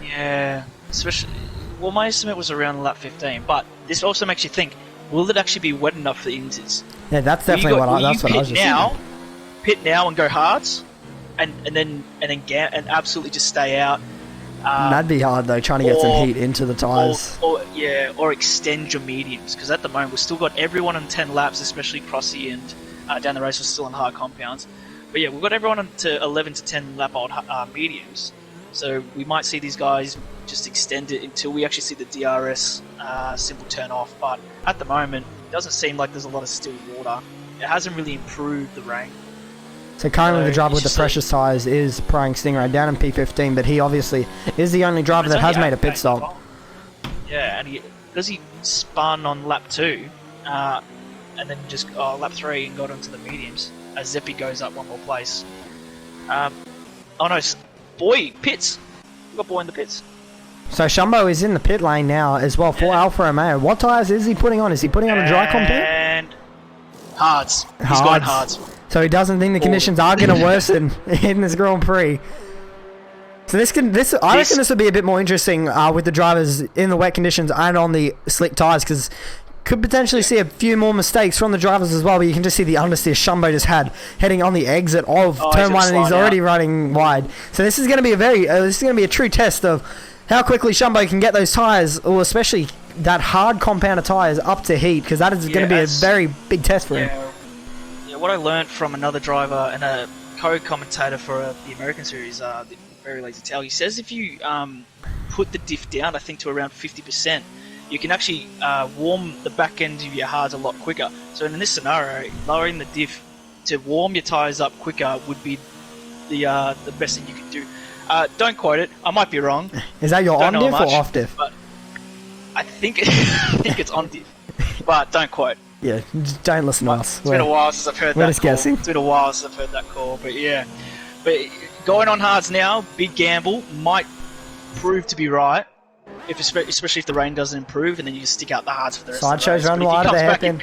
Yeah, especially. Well, my estimate was around lap 15, but this also makes you think: will it actually be wet enough for the inters? Yeah, that's definitely what I was just thinking. pit now and go hards, and absolutely just stay out. That'd be hard though, trying to get some heat into the tyres. Or extend your mediums, because at the moment we've still got everyone on 10 laps, especially Crossy and down the race we're still on hard compounds. But yeah, we've got everyone on to 11 to 10 lap old mediums, so we might see these guys just extend it until we actually see the DRS symbol turn off. But at the moment, it doesn't seem like there's a lot of still water. It hasn't really improved the rain. So currently the driver with the precious tyres is Prix Stingray down in P15, but he obviously is the only driver that has made a pit stop. Yeah, and he spun on lap 2, and then just lap 3 and got onto the mediums as Zeppi goes up one more place. Oh no, Boy, pits! We've got Boy in the pits. So Shumbo is in the pit lane now as well for Alfa Romeo. What tyres is he putting on? Is he putting on a dry compound? And hards. He's going hards. So he doesn't think the conditions are going to worsen in this Grand Prix. So I reckon this would be a bit more interesting with the drivers in the wet conditions and on the slick tyres, because could potentially see a few more mistakes from the drivers as well. But you can just see the understeer Shumbo just had heading on the exit of turn 1, and he's already running wide. So this is going to be a true test of how quickly Shumbo can get those tyres, or especially that hard compound of tyres, up to heat, because that is going to be a very big test for him. Yeah, what I learned from another driver and a co-commentator for the American series, the Very Lazy Tail, he says if you put the diff down, I think to around 50%, you can actually warm the back end of your hards a lot quicker. So in this scenario, lowering the diff to warm your tyres up quicker would be the best thing you could do. Don't quote it. I might be wrong. Is that your on diff or off diff? But I think it's on diff. But don't quote. Yeah, just don't listen to us. It's been a while since I've heard that call. We're just guessing. It's been a while since I've heard that call, but yeah. But going on hards now, big gamble, might prove to be right, especially if the rain doesn't improve, and then you just stick out the hards for the rest of the race. Sideshows run wide of the hairpin.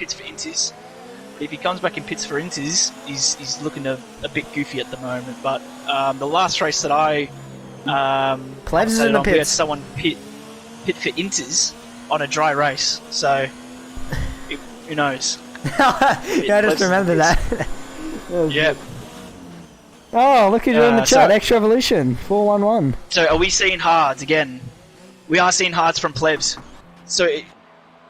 If he comes back in pits for Inters, he's looking a bit goofy at the moment. But the last race that I Plebs is in the pits. We had someone pit for Inters on a dry race, so who knows? Yeah, I just remember that. Yeah. Oh, look who's in the chat. Extra Evolution 411. So are we seeing hards again? We are seeing hards from plebs. So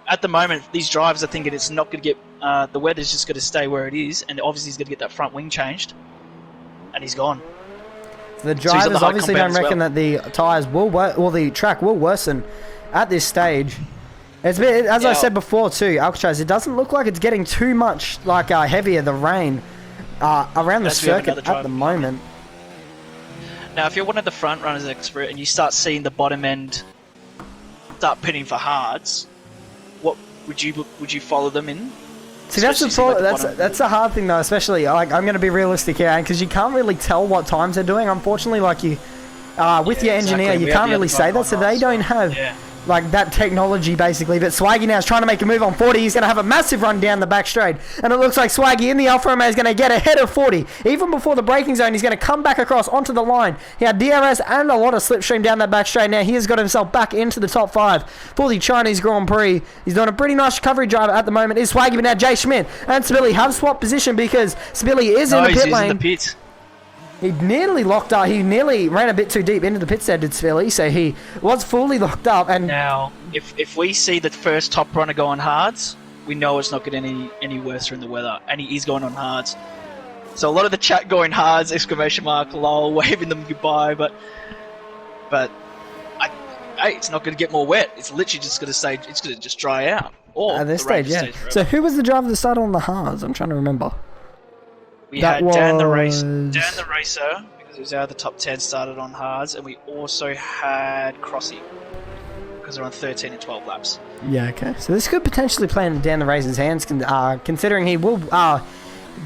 at the moment, these drivers are thinking it's not going to get. The weather's just going to stay where it is, and obviously he's going to get that front wing changed, and he's gone. So the drivers obviously don't reckon that the tyres will the track will worsen at this stage. It's been, as I said before too, Alcatraz. It doesn't look like it's getting too much heavier, the rain around the circuit at the moment. Now, if you're one of the front runners, Expert, and you start seeing the bottom end start pitting for hards, what would you follow them in? See, that's the hard thing though. Especially, I'm going to be realistic here, because you can't really tell what times they're doing. Unfortunately, with your engineer, you can't really say that, so they don't have that technology basically. But Swaggy now is trying to make a move on 40. He's going to have a massive run down the back straight, and it looks like Swaggy in the Alfa Romeo is going to get ahead of 40 even before the braking zone. He's going to come back across onto the line. He had DRS and a lot of slipstream down that back straight. Now he has got himself back into the top 5 for the Chinese Grand Prix. He's doing a pretty nice recovery drive at the moment. Is Swaggy, but now Jay Schmidt and Spilly have swapped position, because Spilly is in the pit lane. In the pit. He nearly locked up. He nearly ran a bit too deep into the pit side, did Spilly, so he was fully locked up. And now, if we see the first top runner go on hards, we know it's not getting any worse in the weather, and he is going on hards. So a lot of the chat going hards, exclamation mark, lol, waving them goodbye, but it's not going to get more wet. It's literally just going to stay. It's going to just dry out. Or at this stage, yeah. So who was the driver that started on the hards? I'm trying to remember. We had Dan the Racer, because he was out of the top 10, started on hards, and we also had Crossy, because they're on 13 and 12 laps. Yeah, okay. So this could potentially play in Dan the Racer's hands, considering he will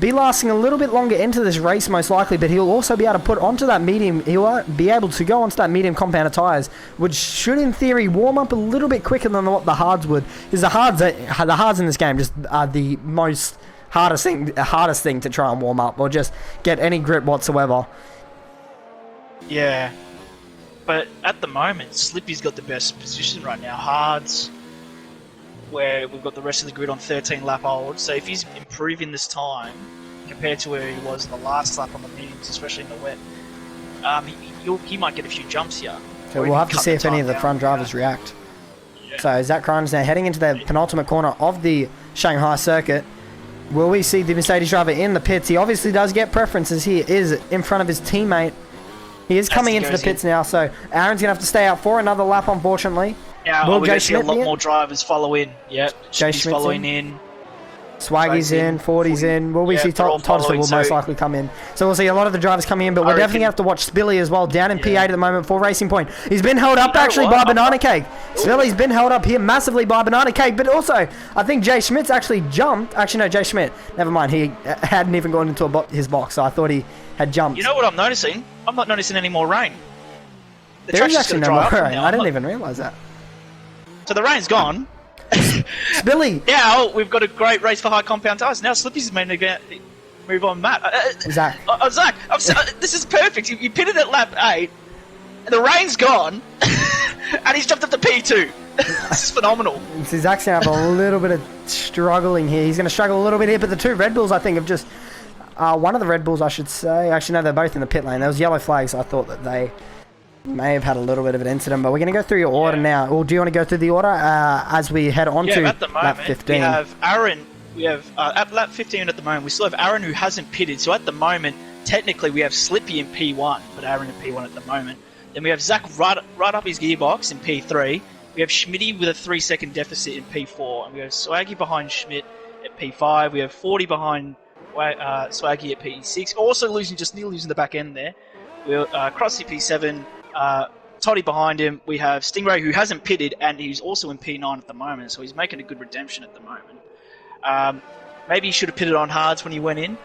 be lasting a little bit longer into this race, most likely, but he'll also be able to put onto that medium. He'll be able to go onto that medium compound of tyres, which should, in theory, warm up a little bit quicker than what the hards would. Because the hards in this game just are the most hardest thing to try and warm up, or just get any grip whatsoever. Yeah, but at the moment, Slippy's got the best position right now. Hards, where we've got the rest of the grid on 13 lap old. So if he's improving this time, compared to where he was in the last lap on the mediums, especially in the wet. He might get a few jumps here. So we'll have to see if any of the front drivers react. Yeah. So Zach Cron's now heading into the penultimate corner of the Shanghai circuit. Will we see the Mercedes driver in the pits? He obviously does get preferences. He is in front of his teammate. He is coming into the pits now, so Aaron's going to have to stay out for another lap, unfortunately. Yeah, we're going to see a lot more drivers follow in. Yep, Schmidt's following in. Swaggy's in, 40's in. Will we see Toddster will most likely come in. So we'll see a lot of the drivers coming in, but we're definitely going to have to watch Spilly as well, down in P8 at the moment for Racing Point. He's been held up actually by Banana Cake. Spilly's been held up here massively by Banana Cake, but also I think Jay Schmidt's actually jumped. Actually, no, Jay Schmidt. Never mind. He hadn't even gone into his box, so I thought he had jumped. You know what I'm noticing? I'm not noticing any more rain. There is actually no more rain. I didn't even realise that. So the rain's gone. Spilly! Now we've got a great race for high compound tyres. Now Slippy's made to move on Matt. Zach. Zach, this is perfect. You pitted at lap 8, and the rain's gone, and he's jumped up to P2. This is phenomenal. So Zach's going to have a little bit of struggling here. He's going to struggle a little bit here, but the two Red Bulls, I think, have just... one of the Red Bulls, I should say... Actually, no, they're both in the pit lane. There was yellow flags. I thought that they... may have had a little bit of an incident, but we're going to go through your order now. Or do you want to go through the order as we head on to lap 15? We have Aaron. We have at lap 15 at the moment. We still have Aaron who hasn't pitted. So at the moment, technically, we have Slippy in P1, but Aaron in P1 at the moment. Then we have Zach right up his gearbox in P3. We have Schmitty with a 3-second deficit in P4, and we have Swaggy behind Schmidt at P5. We have 40 behind Swaggy at P6. Also nearly losing the back end there. We'll Crossy P7. Toddy behind him. We have Stingray who hasn't pitted and he's also in P9 at the moment, so he's making a good redemption at the moment. Maybe he should have pitted on hards when he went in,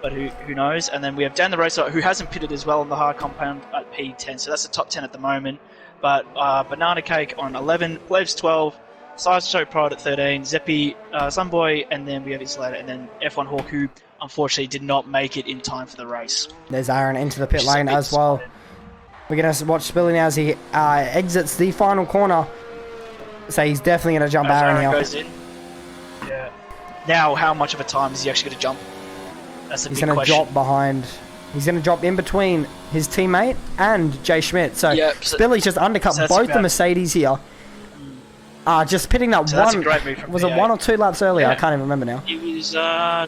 but who knows. And then we have Dan the Racer who hasn't pitted as well on the hard compound at P10, so that's the top 10 at the moment. But Banana Cake on 11, Plebs 12, Sideshow Pride at 13, Zeppi, Sunboy, and then we have Insulator, and then F1 Hawk who unfortunately did not make it in time for the race. There's Aaron into the pit lane as well. We're going to watch Spilly now as he exits the final corner. So he's definitely going to jump Aaron here. Goes in. Yeah. Now, how much of a time is he actually going to jump? That's a big question. He's going to drop behind. He's going to drop in between his teammate and Jay Schmidt. So Spilly's just undercut both the Mercedes here. Just pitting that one. That's a great move from was it 1 or 2 laps earlier? Yeah. I can't even remember now. It was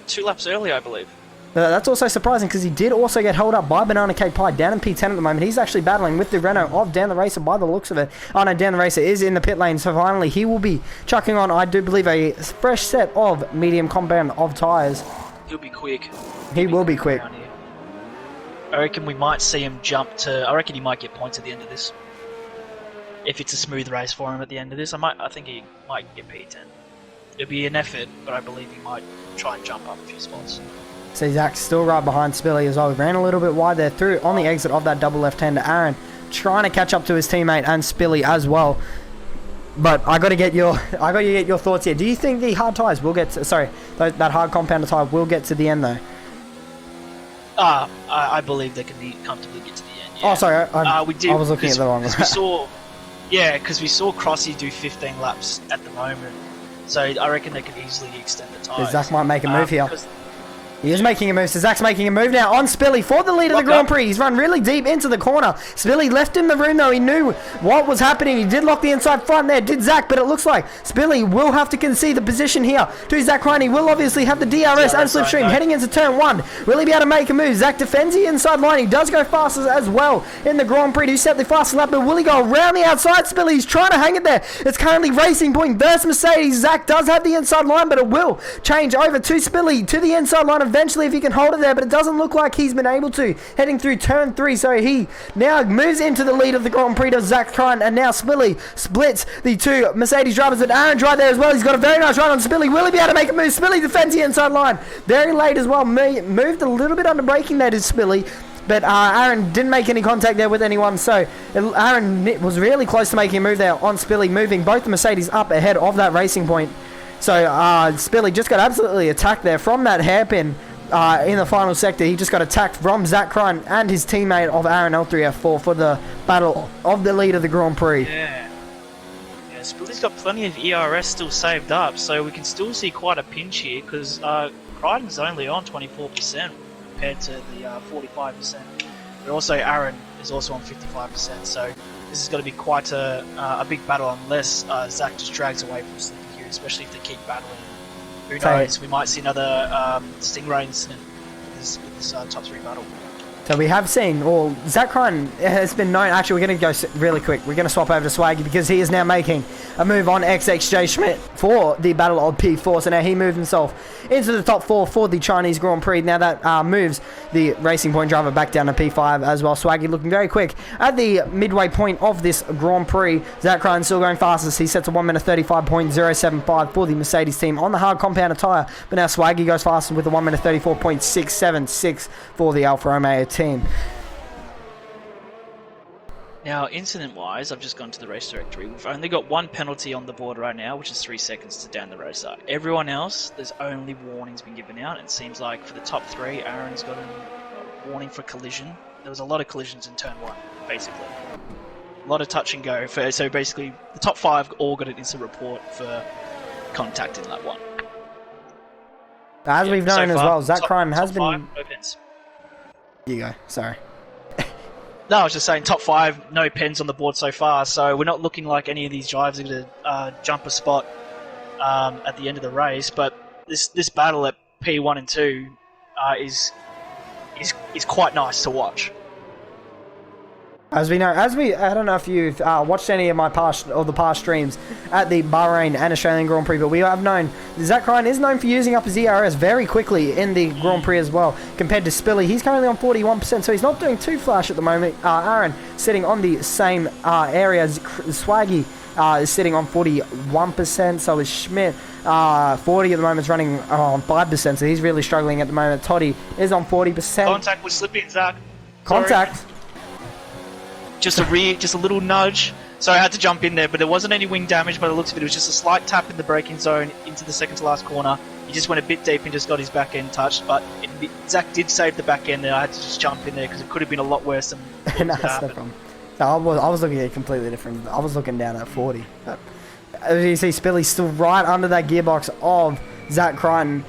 2 laps earlier, I believe. That's also surprising because he did also get held up by Banana Cake Pie down in P10 at the moment. He's actually battling with the Renault of Dan the Racer by the looks of it. Oh no, Dan the Racer is in the pit lane, so finally he will be chucking on, I do believe, a fresh set of medium compound of tyres. He'll be quick. He will be quick. I reckon we might see him jump to... I reckon he might get points at the end of this. If it's a smooth race for him at the end of this, I think he might get P10. It'll be an effort, but I believe he might try and jump up a few spots. So Zach's still right behind Spilly as well. He ran a little bit wide there through on the exit of that double left-hander. Aaron trying to catch up to his teammate and Spilly as well. But I got to get your thoughts here. Do you think the hard tyres will get to, that hard compounder tyre will get to the end though? I believe they can comfortably get to the end. Yeah. Oh, sorry. I was looking at the wrong. Because we saw Crossy do 15 laps at the moment, so I reckon they can easily extend the tyres. Zach might make a move here. He is making a move, so Zach's making a move now on Spilly for the lead of the Grand Prix. He's run really deep into the corner. Spilly left him the room though. He knew what was happening. He did lock the inside front there, did Zach, but it looks like Spilly will have to concede the position here to Zach Ryan. He will obviously have the DRS and slipstream heading into turn 1. Will he be able to make a move? Zach defends the inside line. He does go faster as well in the Grand Prix to set the fastest lap, but will he go around the outside? Spilly, he's trying to hang it there. It's currently Racing Point versus Mercedes. Zach does have the inside line, but it will change over to Spilly to the inside line eventually if he can hold it there, but it doesn't look like he's been able to. Heading through turn 3, so he now moves into the lead of the Grand Prix to Zach Crine, and now Spilly splits the two Mercedes drivers, but Aaron's right there as well. He's got a very nice run on Spilly. Will he be able to make a move? Spilly defends the inside line. Very late as well. Moved a little bit under braking there to Spilly, but Aaron didn't make any contact there with anyone, so Aaron was really close to making a move there on Spilly, moving both the Mercedes up ahead of that Racing Point. So Spilly just got absolutely attacked there from that hairpin. In the final sector, he just got attacked from Zach Crine and his teammate of Aaron L3F4 for the battle of the lead of the Grand Prix. Yeah, Spilly's got plenty of ERS still saved up, so we can still see quite a pinch here because Crichton's only on 24% compared to the 45%. But also Aaron is also on 55%, so this is going to be quite a big battle unless Zach just drags away from Slippy here, especially if they keep battling. Who knows, we might see another Stingray incident with this top 3 battle. So we have seen, well, Zach Crichton has been known. Actually, we're going to go really quick. We're going to swap over to Swaggy because he is now making a move on XXJ Schmidt for the Battle of P4. So now he moved himself into the top 4 for the Chinese Grand Prix. Now that moves the Racing Point driver back down to P5 as well. Swaggy looking very quick at the midway point of this Grand Prix. Zach Crichton still going fastest. He sets a 1 minute 35.075 for the Mercedes team on the hard compound tyre. But now Swaggy goes faster with a 1 minute 34.676 for the Alfa Romeo team. Now, incident-wise, I've just gone to the race directory. We've only got 1 penalty on the board right now, which is 3 seconds to down the racer. Everyone else, there's only warnings been given out. It seems like for the top 3, Aaron's got a warning for collision. There was a lot of collisions in turn 1, basically. A lot of touch and go. So basically, the top 5 all got an instant report for contact in lap 1. As we've known as well, Zach Crichton has been... 5, no pens. You go, sorry. No, I was just saying top 5, no pens on the board so far, so we're not looking like any of these drivers are going to jump a spot at the end of the race, but this battle at P1 and 2 is quite nice to watch. As we know, I don't know if you've watched any of my past streams at the Bahrain and Australian Grand Prix, but we have known Zach Crichton is known for using up his ERS very quickly in the Grand Prix as well. Compared to Spilly, he's currently on 41%, so he's not doing too flash at the moment. Aaron sitting on the same area as Swaggy is sitting on 41%, so is Schmidt. 40 at the moment is running on 5%, so he's really struggling at the moment. Toddy is on 40%. Contact with Slippy and Zach. Contact. Sorry. Just a little nudge. So I had to jump in there, but there wasn't any wing damage by the looks of it. It was just a slight tap in the braking zone into the second to last corner. He just went a bit deep and just got his back end touched, but Zach did save the back end there. I had to just jump in there because it could have been a lot worse than no, that's no problem. No, I was looking at it completely different. I was looking down at 40. But as you see, Spilly's still right under that gearbox of Zach Crichton.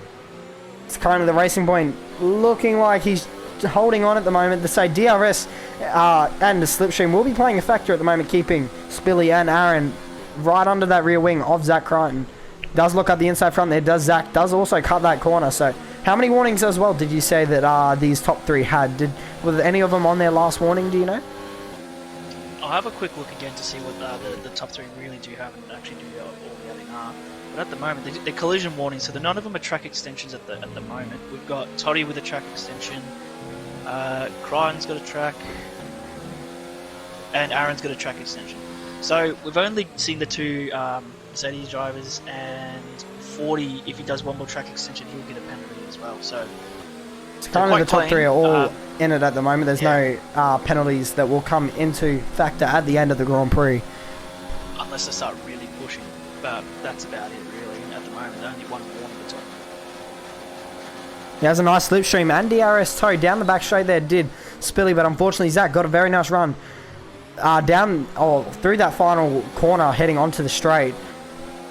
It's currently the Racing Point looking like he's holding on at the moment. So DRS and the slipstream will be playing a factor at the moment, keeping Spilly and Aaron right under that rear wing of Zach Crichton. Does look at the inside front there. Zach does also cut that corner. So how many warnings as well did you say that these top 3 had? Were any of them on their last warning, do you know? I'll have a quick look again to see what the top 3 really do have and actually do all the adding are. But at the moment, they're collision warnings, so none of them are track extensions at the moment. We've got Toddy with a track extension, Crichton's got a track, and Aaron's got a track extension. So we've only seen the 2 Mercedes drivers, and 40, if he does one more track extension, he'll get a penalty as well. So it's currently the top 3 are all in it at the moment. There's no penalties that will come into factor at the end of the Grand Prix. Unless they start really pushing, but that's about it really. At the moment, only one warning at the top. He has a nice slipstream and DRS toe down the back straight there, did Spilly, but unfortunately Zach got a very nice run through that final corner heading onto the straight.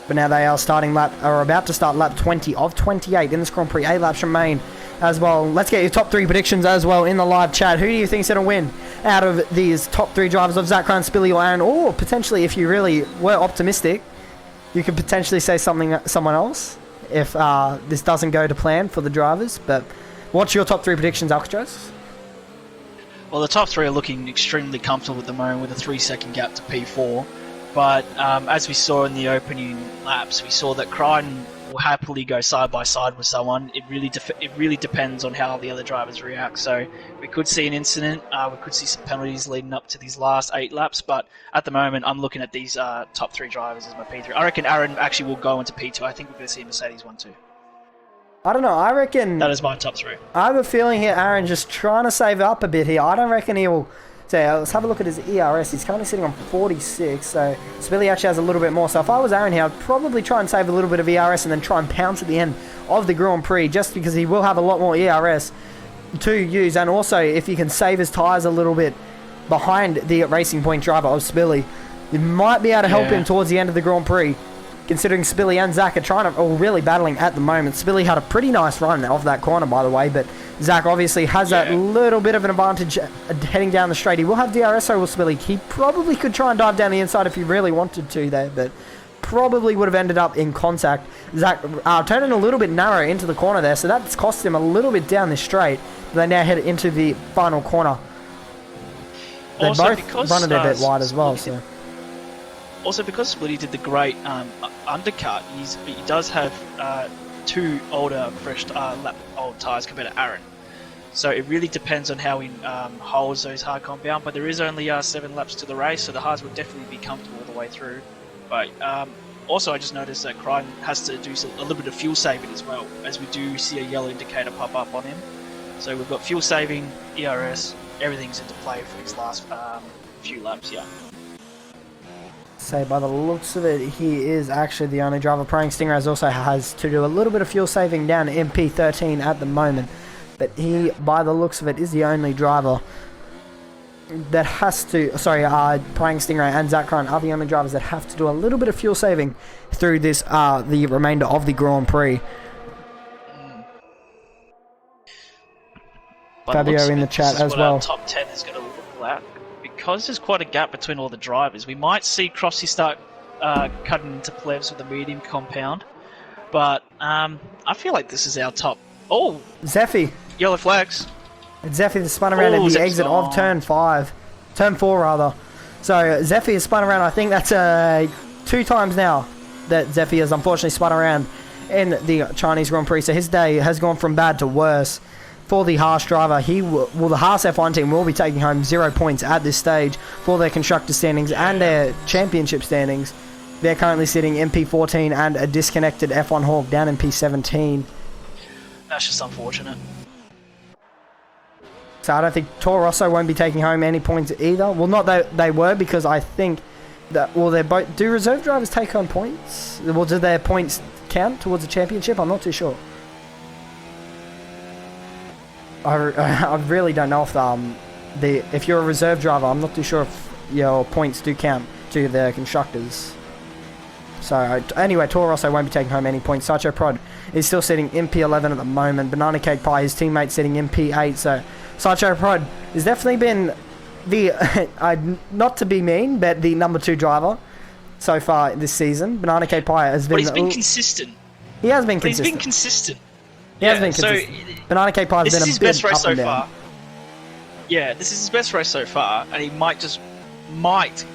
But now they are about to start lap 20 of 28 in this Grand Prix. 8 laps remain as well. Let's get your top 3 predictions as well in the live chat. Who do you think is going to win out of these top 3 drivers of Zach Crichton, Spilly or Aaron? Or potentially, if you really were optimistic, you could potentially say someone else if this doesn't go to plan for the drivers. But what's your top 3 predictions, Alcatraz? Well, the top 3 are looking extremely comfortable at the moment with a 3-second gap to P4. But as we saw in the opening laps, we saw that Crichton will happily go side by side with someone. It really depends on how the other drivers react. So we could see an incident. We could see some penalties leading up to these last 8 laps. But at the moment, I'm looking at these top 3 drivers as my P3. I reckon Aaron actually will go into P2. I think we're going to see a Mercedes 1-2. I don't know. I reckon that is my top 3. I have a feeling here Aaron just trying to save up a bit here. I don't reckon he will. So let's have a look at his ERS. He's currently sitting on 46, so Spilly actually has a little bit more. So if I was Aaron here, I'd probably try and save a little bit of ERS and then try and pounce at the end of the Grand Prix, just because he will have a lot more ERS to use. And also, if he can save his tyres a little bit behind the Racing Point driver of Spilly, it might be able to help him towards the end of the Grand Prix. considering Spilly and Zach are trying to, or really battling at the moment. Spilly had a pretty nice run off that corner, by the way, but Zach obviously has that little bit of an advantage heading down the straight. He will have DRS, so will Spilly. He probably could try and dive down the inside if he really wanted to there, but probably would have ended up in contact. Zach turning a little bit narrow into the corner there, so that's cost him a little bit down the straight. They now head into the final corner. They also, both run it a bit wide as well. So. Also, because Splitty did the great undercut, he does have two older, fresh old tyres compared to Aaron. So it really depends on how he holds those hard compound. But there is only 7 laps to the race, so the hards will definitely be comfortable all the way through. But also, I just noticed that Crichton has to do a little bit of fuel saving as well, as we do see a yellow indicator pop up on him. So we've got fuel saving, ERS, everything's into play for his last few laps, yeah. So by the looks of it, he is actually the only driver. Praying Stingrays also has to do a little bit of fuel saving down to MP13 at the moment. But he, by the looks of it, is the only driver that has to, Praying Stingray and Zach Crichton are the only drivers that have to do a little bit of fuel saving through this, the remainder of the Grand Prix. Fabio in the chat as well. Our top 10 is going to look like. Because there's quite a gap between all the drivers, we might see Crossy start cutting into plebs with the medium compound. But I feel like this is our top. Oh! Zeffy. Yellow flags. It's Zeffy that spun around at the exit of turn 4 rather. So Zeffy has spun around, I think that's 2 times now that Zeffy has unfortunately spun around in the Chinese Grand Prix. So his day has gone from bad to worse for the Haas driver. The Haas F1 team will be taking home 0 points at this stage for their constructor standings and their championship standings. They're currently sitting in P14 and a disconnected F1 Hawk down in P17. That's just unfortunate. So I don't think Toro Rosso won't be taking home any points either. Well, not that they were, because I think that, well, they're both. Do reserve drivers take home points? Well, do their points count towards the championship? I'm not too sure. I really don't know if you're a reserve driver, I'm not too sure if your points do count to the constructors. So anyway, Toro Rosso won't be taking home any points. Sacho Prod is still sitting in P11 at the moment. Banana Cake Pie, his teammate, sitting in P8. So Sacho Prod has definitely been the, not to be mean, but the number 2 driver so far this season. Banana Cake Pie has been... But he's been consistent. He has been consistent. He's been consistent. He has been consistent. So Banana Cake Pie has been a bit up and down. This is his best race so far. Yeah, this is his best race so far, and he might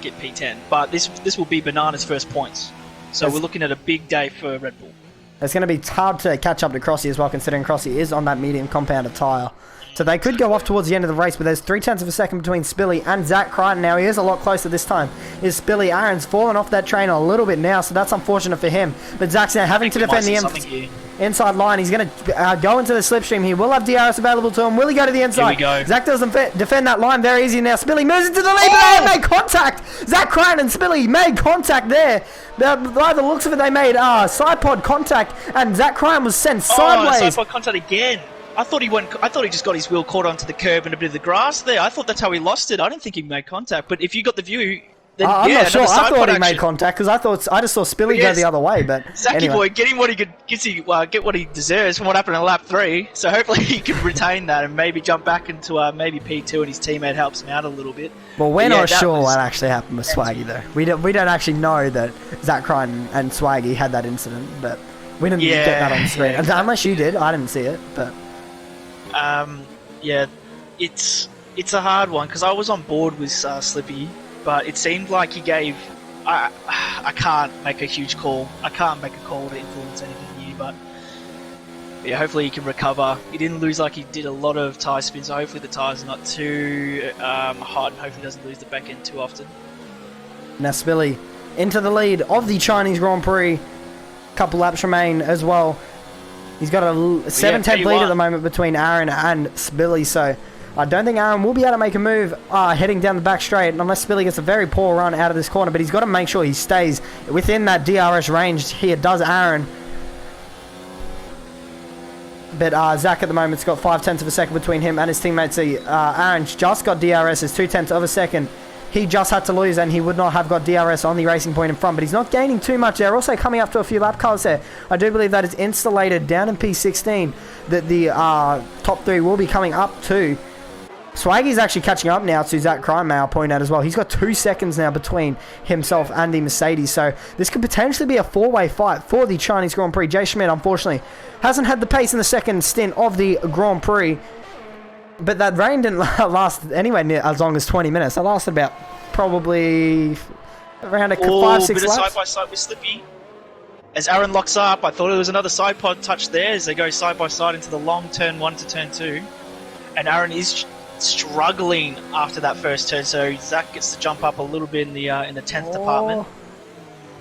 get P10, but this will be Banana's first points. So we're looking at a big day for Red Bull. It's going to be hard to catch up to Crossy as well, considering Crossy is on that medium compounded tyre. So they could go off towards the end of the race, but there's 0.3 of a second between Spilly and Zach Crichton. Now he is a lot closer this time. Is Spilly? Aaron's fallen off that train a little bit now, so that's unfortunate for him. But Zach's now having to defend the inside line. He's going to go into the slipstream. He will have DRS available to him. Will he go to the inside? Here we go. Zach doesn't defend that line very easy now. Spilly moves into the lead, but they made contact. Zach Crichton and Spilly made contact there. By the looks of it, they made side pod contact, and Zach Crichton was sent sideways. Side pod contact again. I thought he just got his wheel caught onto the curb and a bit of the grass there. I thought that's how he lost it. I didn't think he made contact. But if you got the view, then I'm not sure. I thought he action. made contact because I just saw Spilly go the other way. But Zachy anyway. boy, getting what he could, get what he deserves from what happened in lap 3. So hopefully he can retain that and maybe jump back into maybe P2 and his teammate helps him out a little bit. Well, we're not sure what actually happened with Swaggy though. We don't actually know that Zach Crichton and Swaggy had that incident, but we didn't get that on screen. Unless you did, I didn't see it. But it's a hard one because I was on board with Slippy, but it seemed like he gave. I can't make a huge call. I can't make a call to influence anything here, but yeah, hopefully he can recover. He didn't lose like he did a lot of tyre spins, so hopefully the tyres are not too hot and hopefully he doesn't lose the back end too often. Now Spilly into the lead of the Chinese Grand Prix. Couple laps remain as well. He's got a 7/10 lead at the moment between Aaron and Spilly, so I don't think Aaron will be able to make a move heading down the back straight unless Spilly gets a very poor run out of this corner, but he's got to make sure he stays within that DRS range. Here does Aaron. But Zach at the moment's got 0.5 of a second between him and his teammates. Aaron just got DRS as 0.2 of a second he just had to lose and he would not have got DRS on the racing point in front, but he's not gaining too much there. Also coming up to a few lap cars there. I do believe that is installated down in P16 that the top 3 will be coming up to. Swaggy's actually catching up now to Zach Crime, may I point out as well. He's got 2 seconds now between himself and the Mercedes, so this could potentially be a 4-way fight for the Chinese Grand Prix. Jay Schmidt, unfortunately, hasn't had the pace in the second stint of the Grand Prix. But that rain didn't last anywhere near as long as 20 minutes. It lasted about probably around 5-6 bit of laps. side by side with Slippy. As Aaron locks up, I thought it was another side pod touch there as they go side by side into the long turn 1 to turn 2. And Aaron is struggling after that first turn, so Zach gets to jump up a little bit in the 10th department.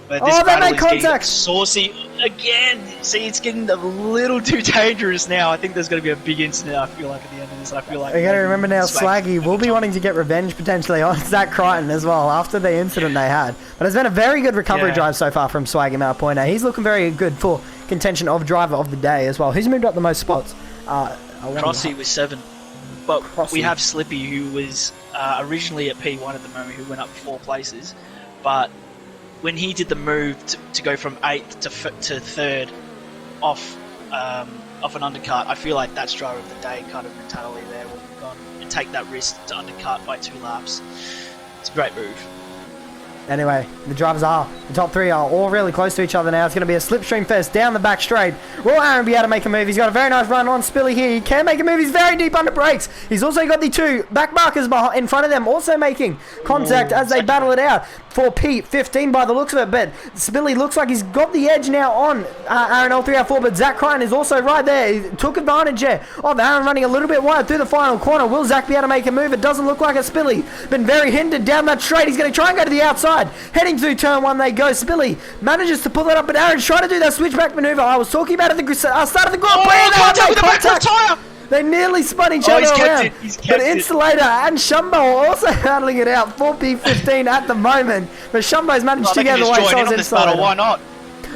But this battle is getting saucy again. See, it's getting a little too dangerous now. I think there's going to be a big incident, I feel like, at the end of this. I feel like... You got to remember now, Swaggy will be wanting to get revenge potentially on Zach Crichton as well after the incident they had. But it's been a very good recovery drive so far from Swaggy, may I point out. He's looking very good for contention of driver of the day as well. Who's moved up the most spots? Crossy with 7. But we have Slippy, who was originally at P1 at the moment, who went up 4 places. But when he did the move to go from 8th to 3rd off an undercut, I feel like that's driver of the day kind of mentality there. We'll go and take that risk to undercut by 2 laps. It's a great move. Anyway, the top 3 are all really close to each other now. It's going to be a slipstream fest down the back straight. Will Aaron be able to make a move? He's got a very nice run on Spilly here. He can make a move. He's very deep under brakes. He's also got the 2 back markers in front of them, also making contact as they battle it out for P15 by the looks of it. But Spilly looks like he's got the edge now on Aaron L3R4, but Zach Crichton is also right there. He took advantage there of Aaron running a little bit wide through the final corner. Will Zach be able to make a move? It doesn't look like a Spilly. Been very hindered down that straight. He's going to try and go to the outside. Heading through turn 1 they go. Spilly manages to pull that up, but Aaron's trying to do that switchback maneuver I was talking about at the start of the Grand Prix. They nearly spun each other around. But Installator and Shumbo are also handling it out for P15 at the moment. But Shumbo's managed to get away. So Installator. Why not?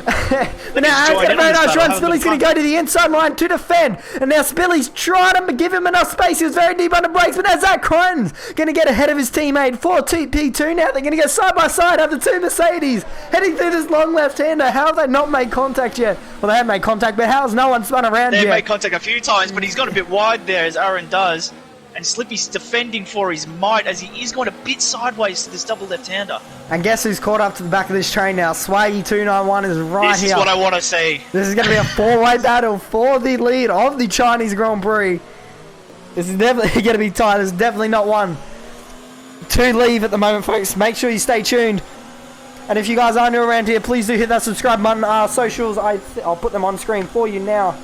But now Aaron's got a very nice run. Spilly's going to go to the inside line to defend. And now Spilly's trying to give him enough space. He was very deep under brakes. But now Zach Crichton's going to get ahead of his teammate for P2 now. They're going to go side by side of the 2 Mercedes. Heading through this long left-hander. How have they not made contact yet? Well, they have made contact, but how has no one spun around yet? They've made contact a few times, but he's gone a bit wide there as Aaron does. And Slippy's defending for his might as he is going a bit sideways to this double left-hander. And guess who's caught up to the back of this train now? Swaggy291 is right here. This is what I want to see. This is going to be a 4-way battle for the lead of the Chinese Grand Prix. This is definitely going to be tight. There's definitely not one to leave at the moment, folks. Make sure you stay tuned. And if you guys are new around here, please do hit that subscribe button. Our socials, I'll put them on screen for you now.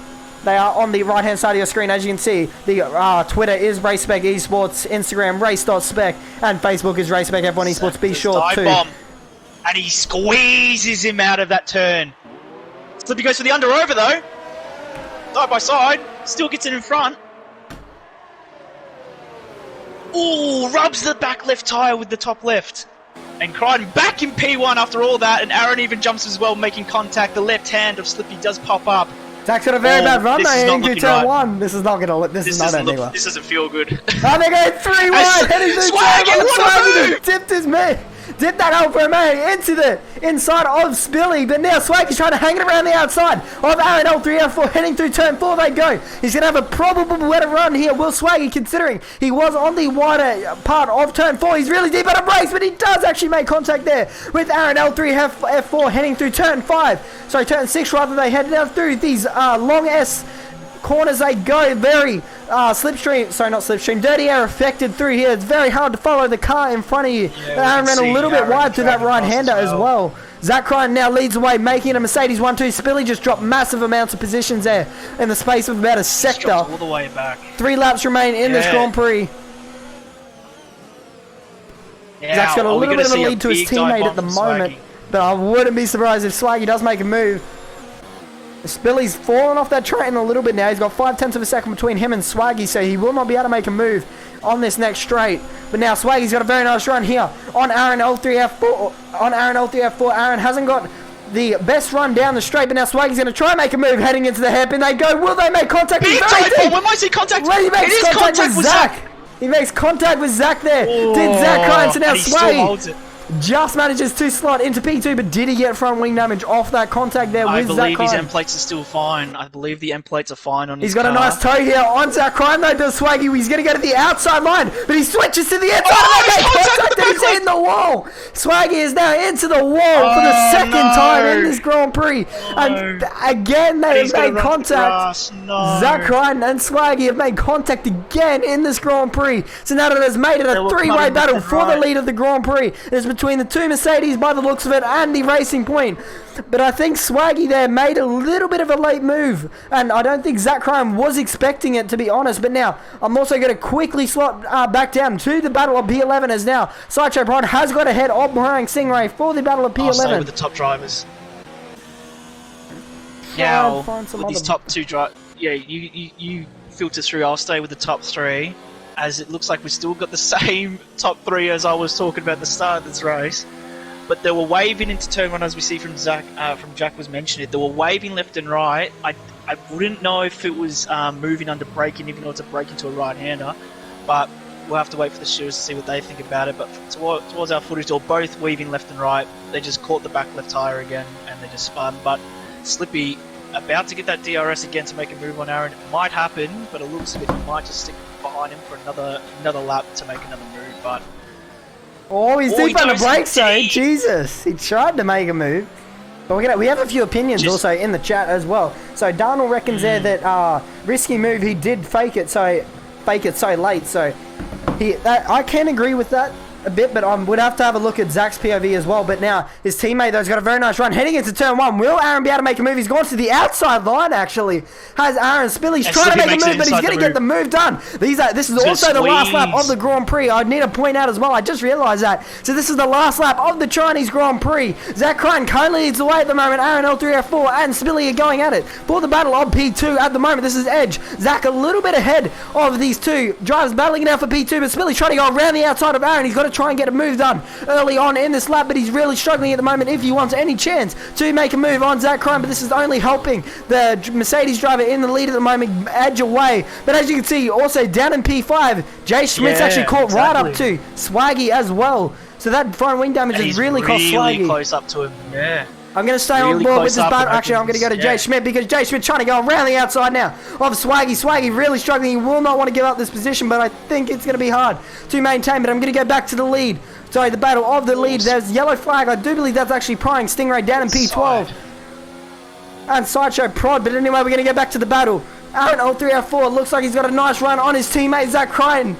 They are on the right hand side of your screen. As you can see, the Twitter is Spec Esports, Instagram race.spec, and Facebook is Spec F1 Esports. Be sure to. Bomb. And he squeezes him out of that turn. Slippy goes for the under over though. Side by side, still gets it in front. Ooh, rubs the back left tyre with the top left. And Crichton back in P1 after all that, and Aaron even jumps as well, making contact. The left hand of Slippy does pop up. Zach's got a very bad run though, heading through turn 1. This is not going to look. This is not ending well. This doesn't feel good. Oh, they're going 3 wide, heading through turn 1. Tipped his mate. Dipped that Alfa Romeo into the inside of Spilly, but now Swaggy's trying to hang it around the outside of Aaron L3R4, heading through turn 4 they go. He's going to have a probable better run here, Will Swaggy, considering he was on the wider part of turn 4. He's really deep on a brakes, but he does actually make contact there with Aaron L3R4 heading through turn 5. Sorry, turn 6 rather. They head down through these long S corners they go. Very dirty air affected through here. It's very hard to follow the car in front of you. Aaron ran a little bit wide through that right hander as well. Zach Crichton now leads the way, making a Mercedes 1-2. Spilly just dropped massive amounts of positions there in the space of about a sector. All the way back. 3 laps remain in this Grand Prix. Zach's got a little bit of a lead to his teammate at the moment, but I wouldn't be surprised if Swaggy does make a move. Spilly's fallen off that train a little bit now. He's got 0.5 of a second between him and Swaggy, so he will not be able to make a move on this next straight. But now Swaggy's got a very nice run here on Aaron L3R4. Aaron hasn't got the best run down the straight, but now Swaggy's going to try and make a move heading into the hairpin. They go. Will they make contact? When might see contact? When he makes contact with Zach. He makes contact with Zach there. Oh, Did Zach Ryan, so now and he still holds it. Sway just manages to slot into P2, but did he get front wing damage off that contact there with Zach I believe his Ryan? end plates are still fine. I believe the end plates are fine on his He's got car. a nice toe here on Zach Ryan though, does Swaggy. He's going to go to the outside line, but he switches to the inside. Contact and he's in the wall. Swaggy is now into the wall for the second time in this Grand Prix. And again, they have made contact. Zach Ryan and Swaggy have made contact again in this Grand Prix. So now that has made it a three-way battle for the lead of the Grand Prix. It's between the two Mercedes by the looks of it and the Racing Point. But I think Swaggy there made a little bit of a late move, and I don't think Zach Ryan was expecting it, to be honest. But now I'm also going to quickly slot back down to the battle of P11 as now Sideshow Prod has got ahead of Meringue Stingray for the battle of P11. I'll stay with the top drivers. Now, with these top two drivers, yeah, you filter through. I'll stay with the top three, as it looks like we still got the same top three as I was talking about at the start of this race. But they were waving into turn one, as we see from Zach, from Jack was mentioning it. They were waving left and right. I wouldn't know if it was moving under braking, even though it's a brake into a right-hander. But we'll have to wait for the shooters to see what they think about it. But towards our footage, they were both weaving left and right. They just caught the back left tyre again, and they just spun. But Slippy about to get that DRS again to make a move on Aaron. It might happen, but it looks like he might just stick behind him for another lap to make another move. But oh, he's deep on the brakes though. Jesus, he tried to make a move. But we have a few opinions also in the chat as well. So Darnell reckons there that risky move. He did fake it so late. So I can agree with that a bit, but I would have to have a look at Zach's POV as well. But now his teammate though's got a very nice run heading into turn one. Will Aaron be able to make a move? He's gone to the outside line actually. Has Aaron Spilly's trying to make a move, but he's going to get the move done. This is also the last lap of the Grand Prix. I need to point out as well, I just realised that. So this is the last lap of the Chinese Grand Prix. Zach Ryan currently leads the way at the moment. Aaron L3F4 and Spilly are going at it for the battle of P2 at the moment. This is Edge. Zach a little bit ahead of these two drivers battling now for P2, but Spilly's trying to go around the outside of Aaron. He's got to try and get a move done early on in this lap, but he's really struggling at the moment if he wants any chance to make a move on Zach Ryan. But this is only helping the Mercedes driver in the lead at the moment edge away. But as you can see, also down in P5, Jay Schmidt's actually caught right up to Swaggy as well. So that front wing damage has really cost Swaggy. Really close up to him. Yeah. I'm going to stay on board with this battle. Actually, I'm going to go to Jay Schmidt because Jay Schmidt trying to go around the outside now of Swaggy. Swaggy really struggling. He will not want to give up this position, but I think it's going to be hard to maintain. But I'm going to go back to the lead. Sorry, the battle of the lead. There's yellow flag. I do believe that's actually prying Stingray down in P12. And Sideshow Prod. But anyway, we're going to go back to the battle. Aaron L3F4 looks like he's got a nice run on his teammate Zach Ryan.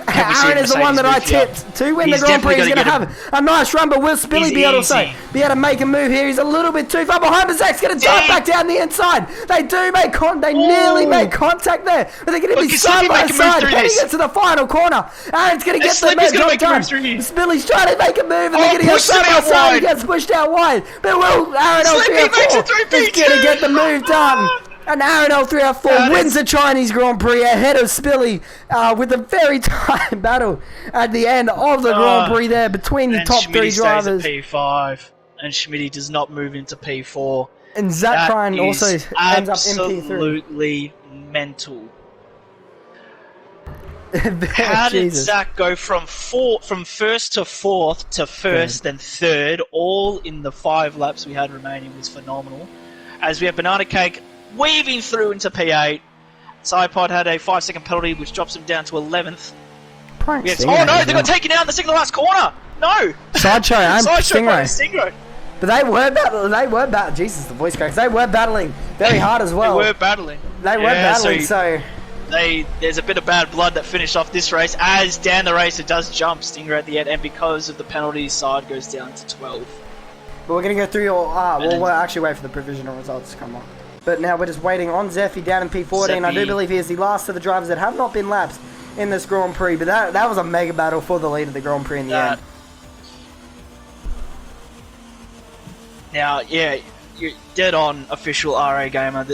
Aaron is the one that I tipped to win the Grand Prix. He's going to have a nice run, but will Spilly be able to make a move here? He's a little bit too far behind, but Zach's going to dive back down the inside. They do make they nearly make contact there, but they're going to be side by side heading into the final corner. Aaron's going to get the move done. Spilly's trying to make a move, and they're going to go side by side. He gets pushed out wide, but will Aaron L3F4 is going to get the move done? And Aaron L3F4 wins the Chinese Grand Prix ahead of Spilly with a very tight battle at the end of the Grand Prix there between the top three drivers. Stays at P5, and Schmitty does not move into P4. And Zach Ryan also ends up in P3. Absolutely mental. How did Zach go from first to fourth to first and third, all in the 5 laps we had remaining? Was phenomenal. As we have Banana Cake weaving through into P8. Sidepod had a 5-second penalty, which drops him down to 11th. Oh no, they got taken out in the second to last corner! No! Sideshow and Stingray. But they were battling. Jesus, the voice cracks. They were battling very hard as well. They were battling. So there's a bit of bad blood that finished off this race. As down the race, it does jump Stingray at the end, and because of the penalty, Side goes down to 12. But we're going to go through your... we'll actually wait for the provisional results to come on. But now we're just waiting on Zeffy down in P14. Zeffy. I do believe he is the last of the drivers that have not been lapsed in this Grand Prix. But that was a mega battle for the lead of the Grand Prix in the end. Now, yeah, you're dead on, official RA Gamer.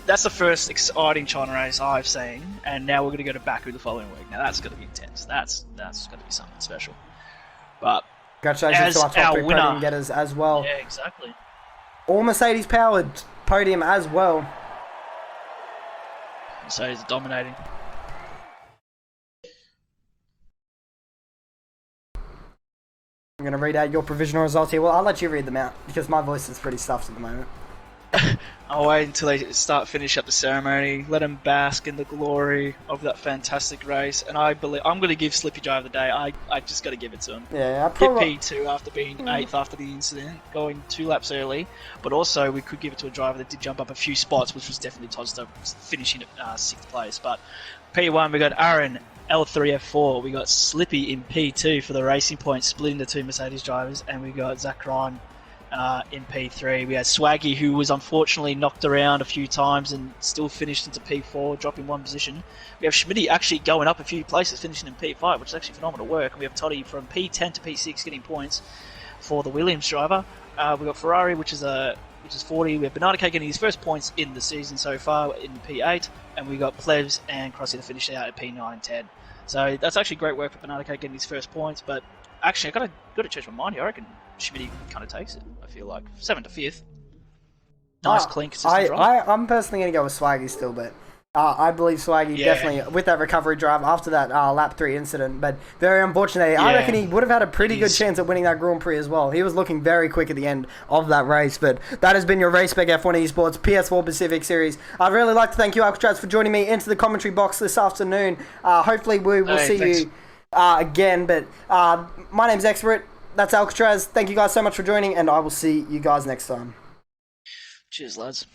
That's the first exciting China race I've seen. And now we're going to go to Baku the following week. Now that's going to be intense. That's going to be something special. But congratulations to our top 3 podium getters as well. Yeah, exactly. All Mercedes powered podium as well. Mercedes dominating. I'm going to read out your provisional results here. Well, I'll let you read them out because my voice is pretty stuffed at the moment. I'll wait until they finish up the ceremony, let them bask in the glory of that fantastic race, and I believe I'm going to give Slippy Drive of the day. I just got to give it to him. Yeah, I Get probably... P2 after being 8th after the incident, going 2 laps early, but also we could give it to a driver that did jump up a few spots, which was definitely Todster finishing at 6th place. But P1 we got Aaron L3F4, we got Slippy in P2 for the racing points, splitting the 2 Mercedes drivers, and we got Zach Ryan in P3. We had Swaggy, who was unfortunately knocked around a few times and still finished into P4, dropping 1 position. We have Schmitty actually going up a few places, finishing in P5, which is actually phenomenal work. And we have Toddy from P10 to P6 getting points for the Williams driver. We've got Ferrari, which is 40. We have Banana Cake getting his first points in the season so far in P8, and we got Plebs and Crossy to finish out at P9 and 10. So that's actually great work for Banana Cake getting his first points, but actually I got to change my mind here. I reckon Schmitty kind of takes it. I feel like 7th to 5th. Nice, clean, consistent drive. I'm personally going to go with Swaggy still, but I believe Swaggy definitely with that recovery drive after that lap 3 incident. But very unfortunately, I reckon he would have had a pretty good chance at winning that Grand Prix as well. He was looking very quick at the end of that race. But that has been your Race Spec F1 Esports PS4 Pacific Series. I'd really like to thank you, Alcatraz, for joining me into the commentary box this afternoon. Hopefully we will see you again. But my name's Exprit. That's Alcatraz. Thank you guys so much for joining, and I will see you guys next time. Cheers, lads.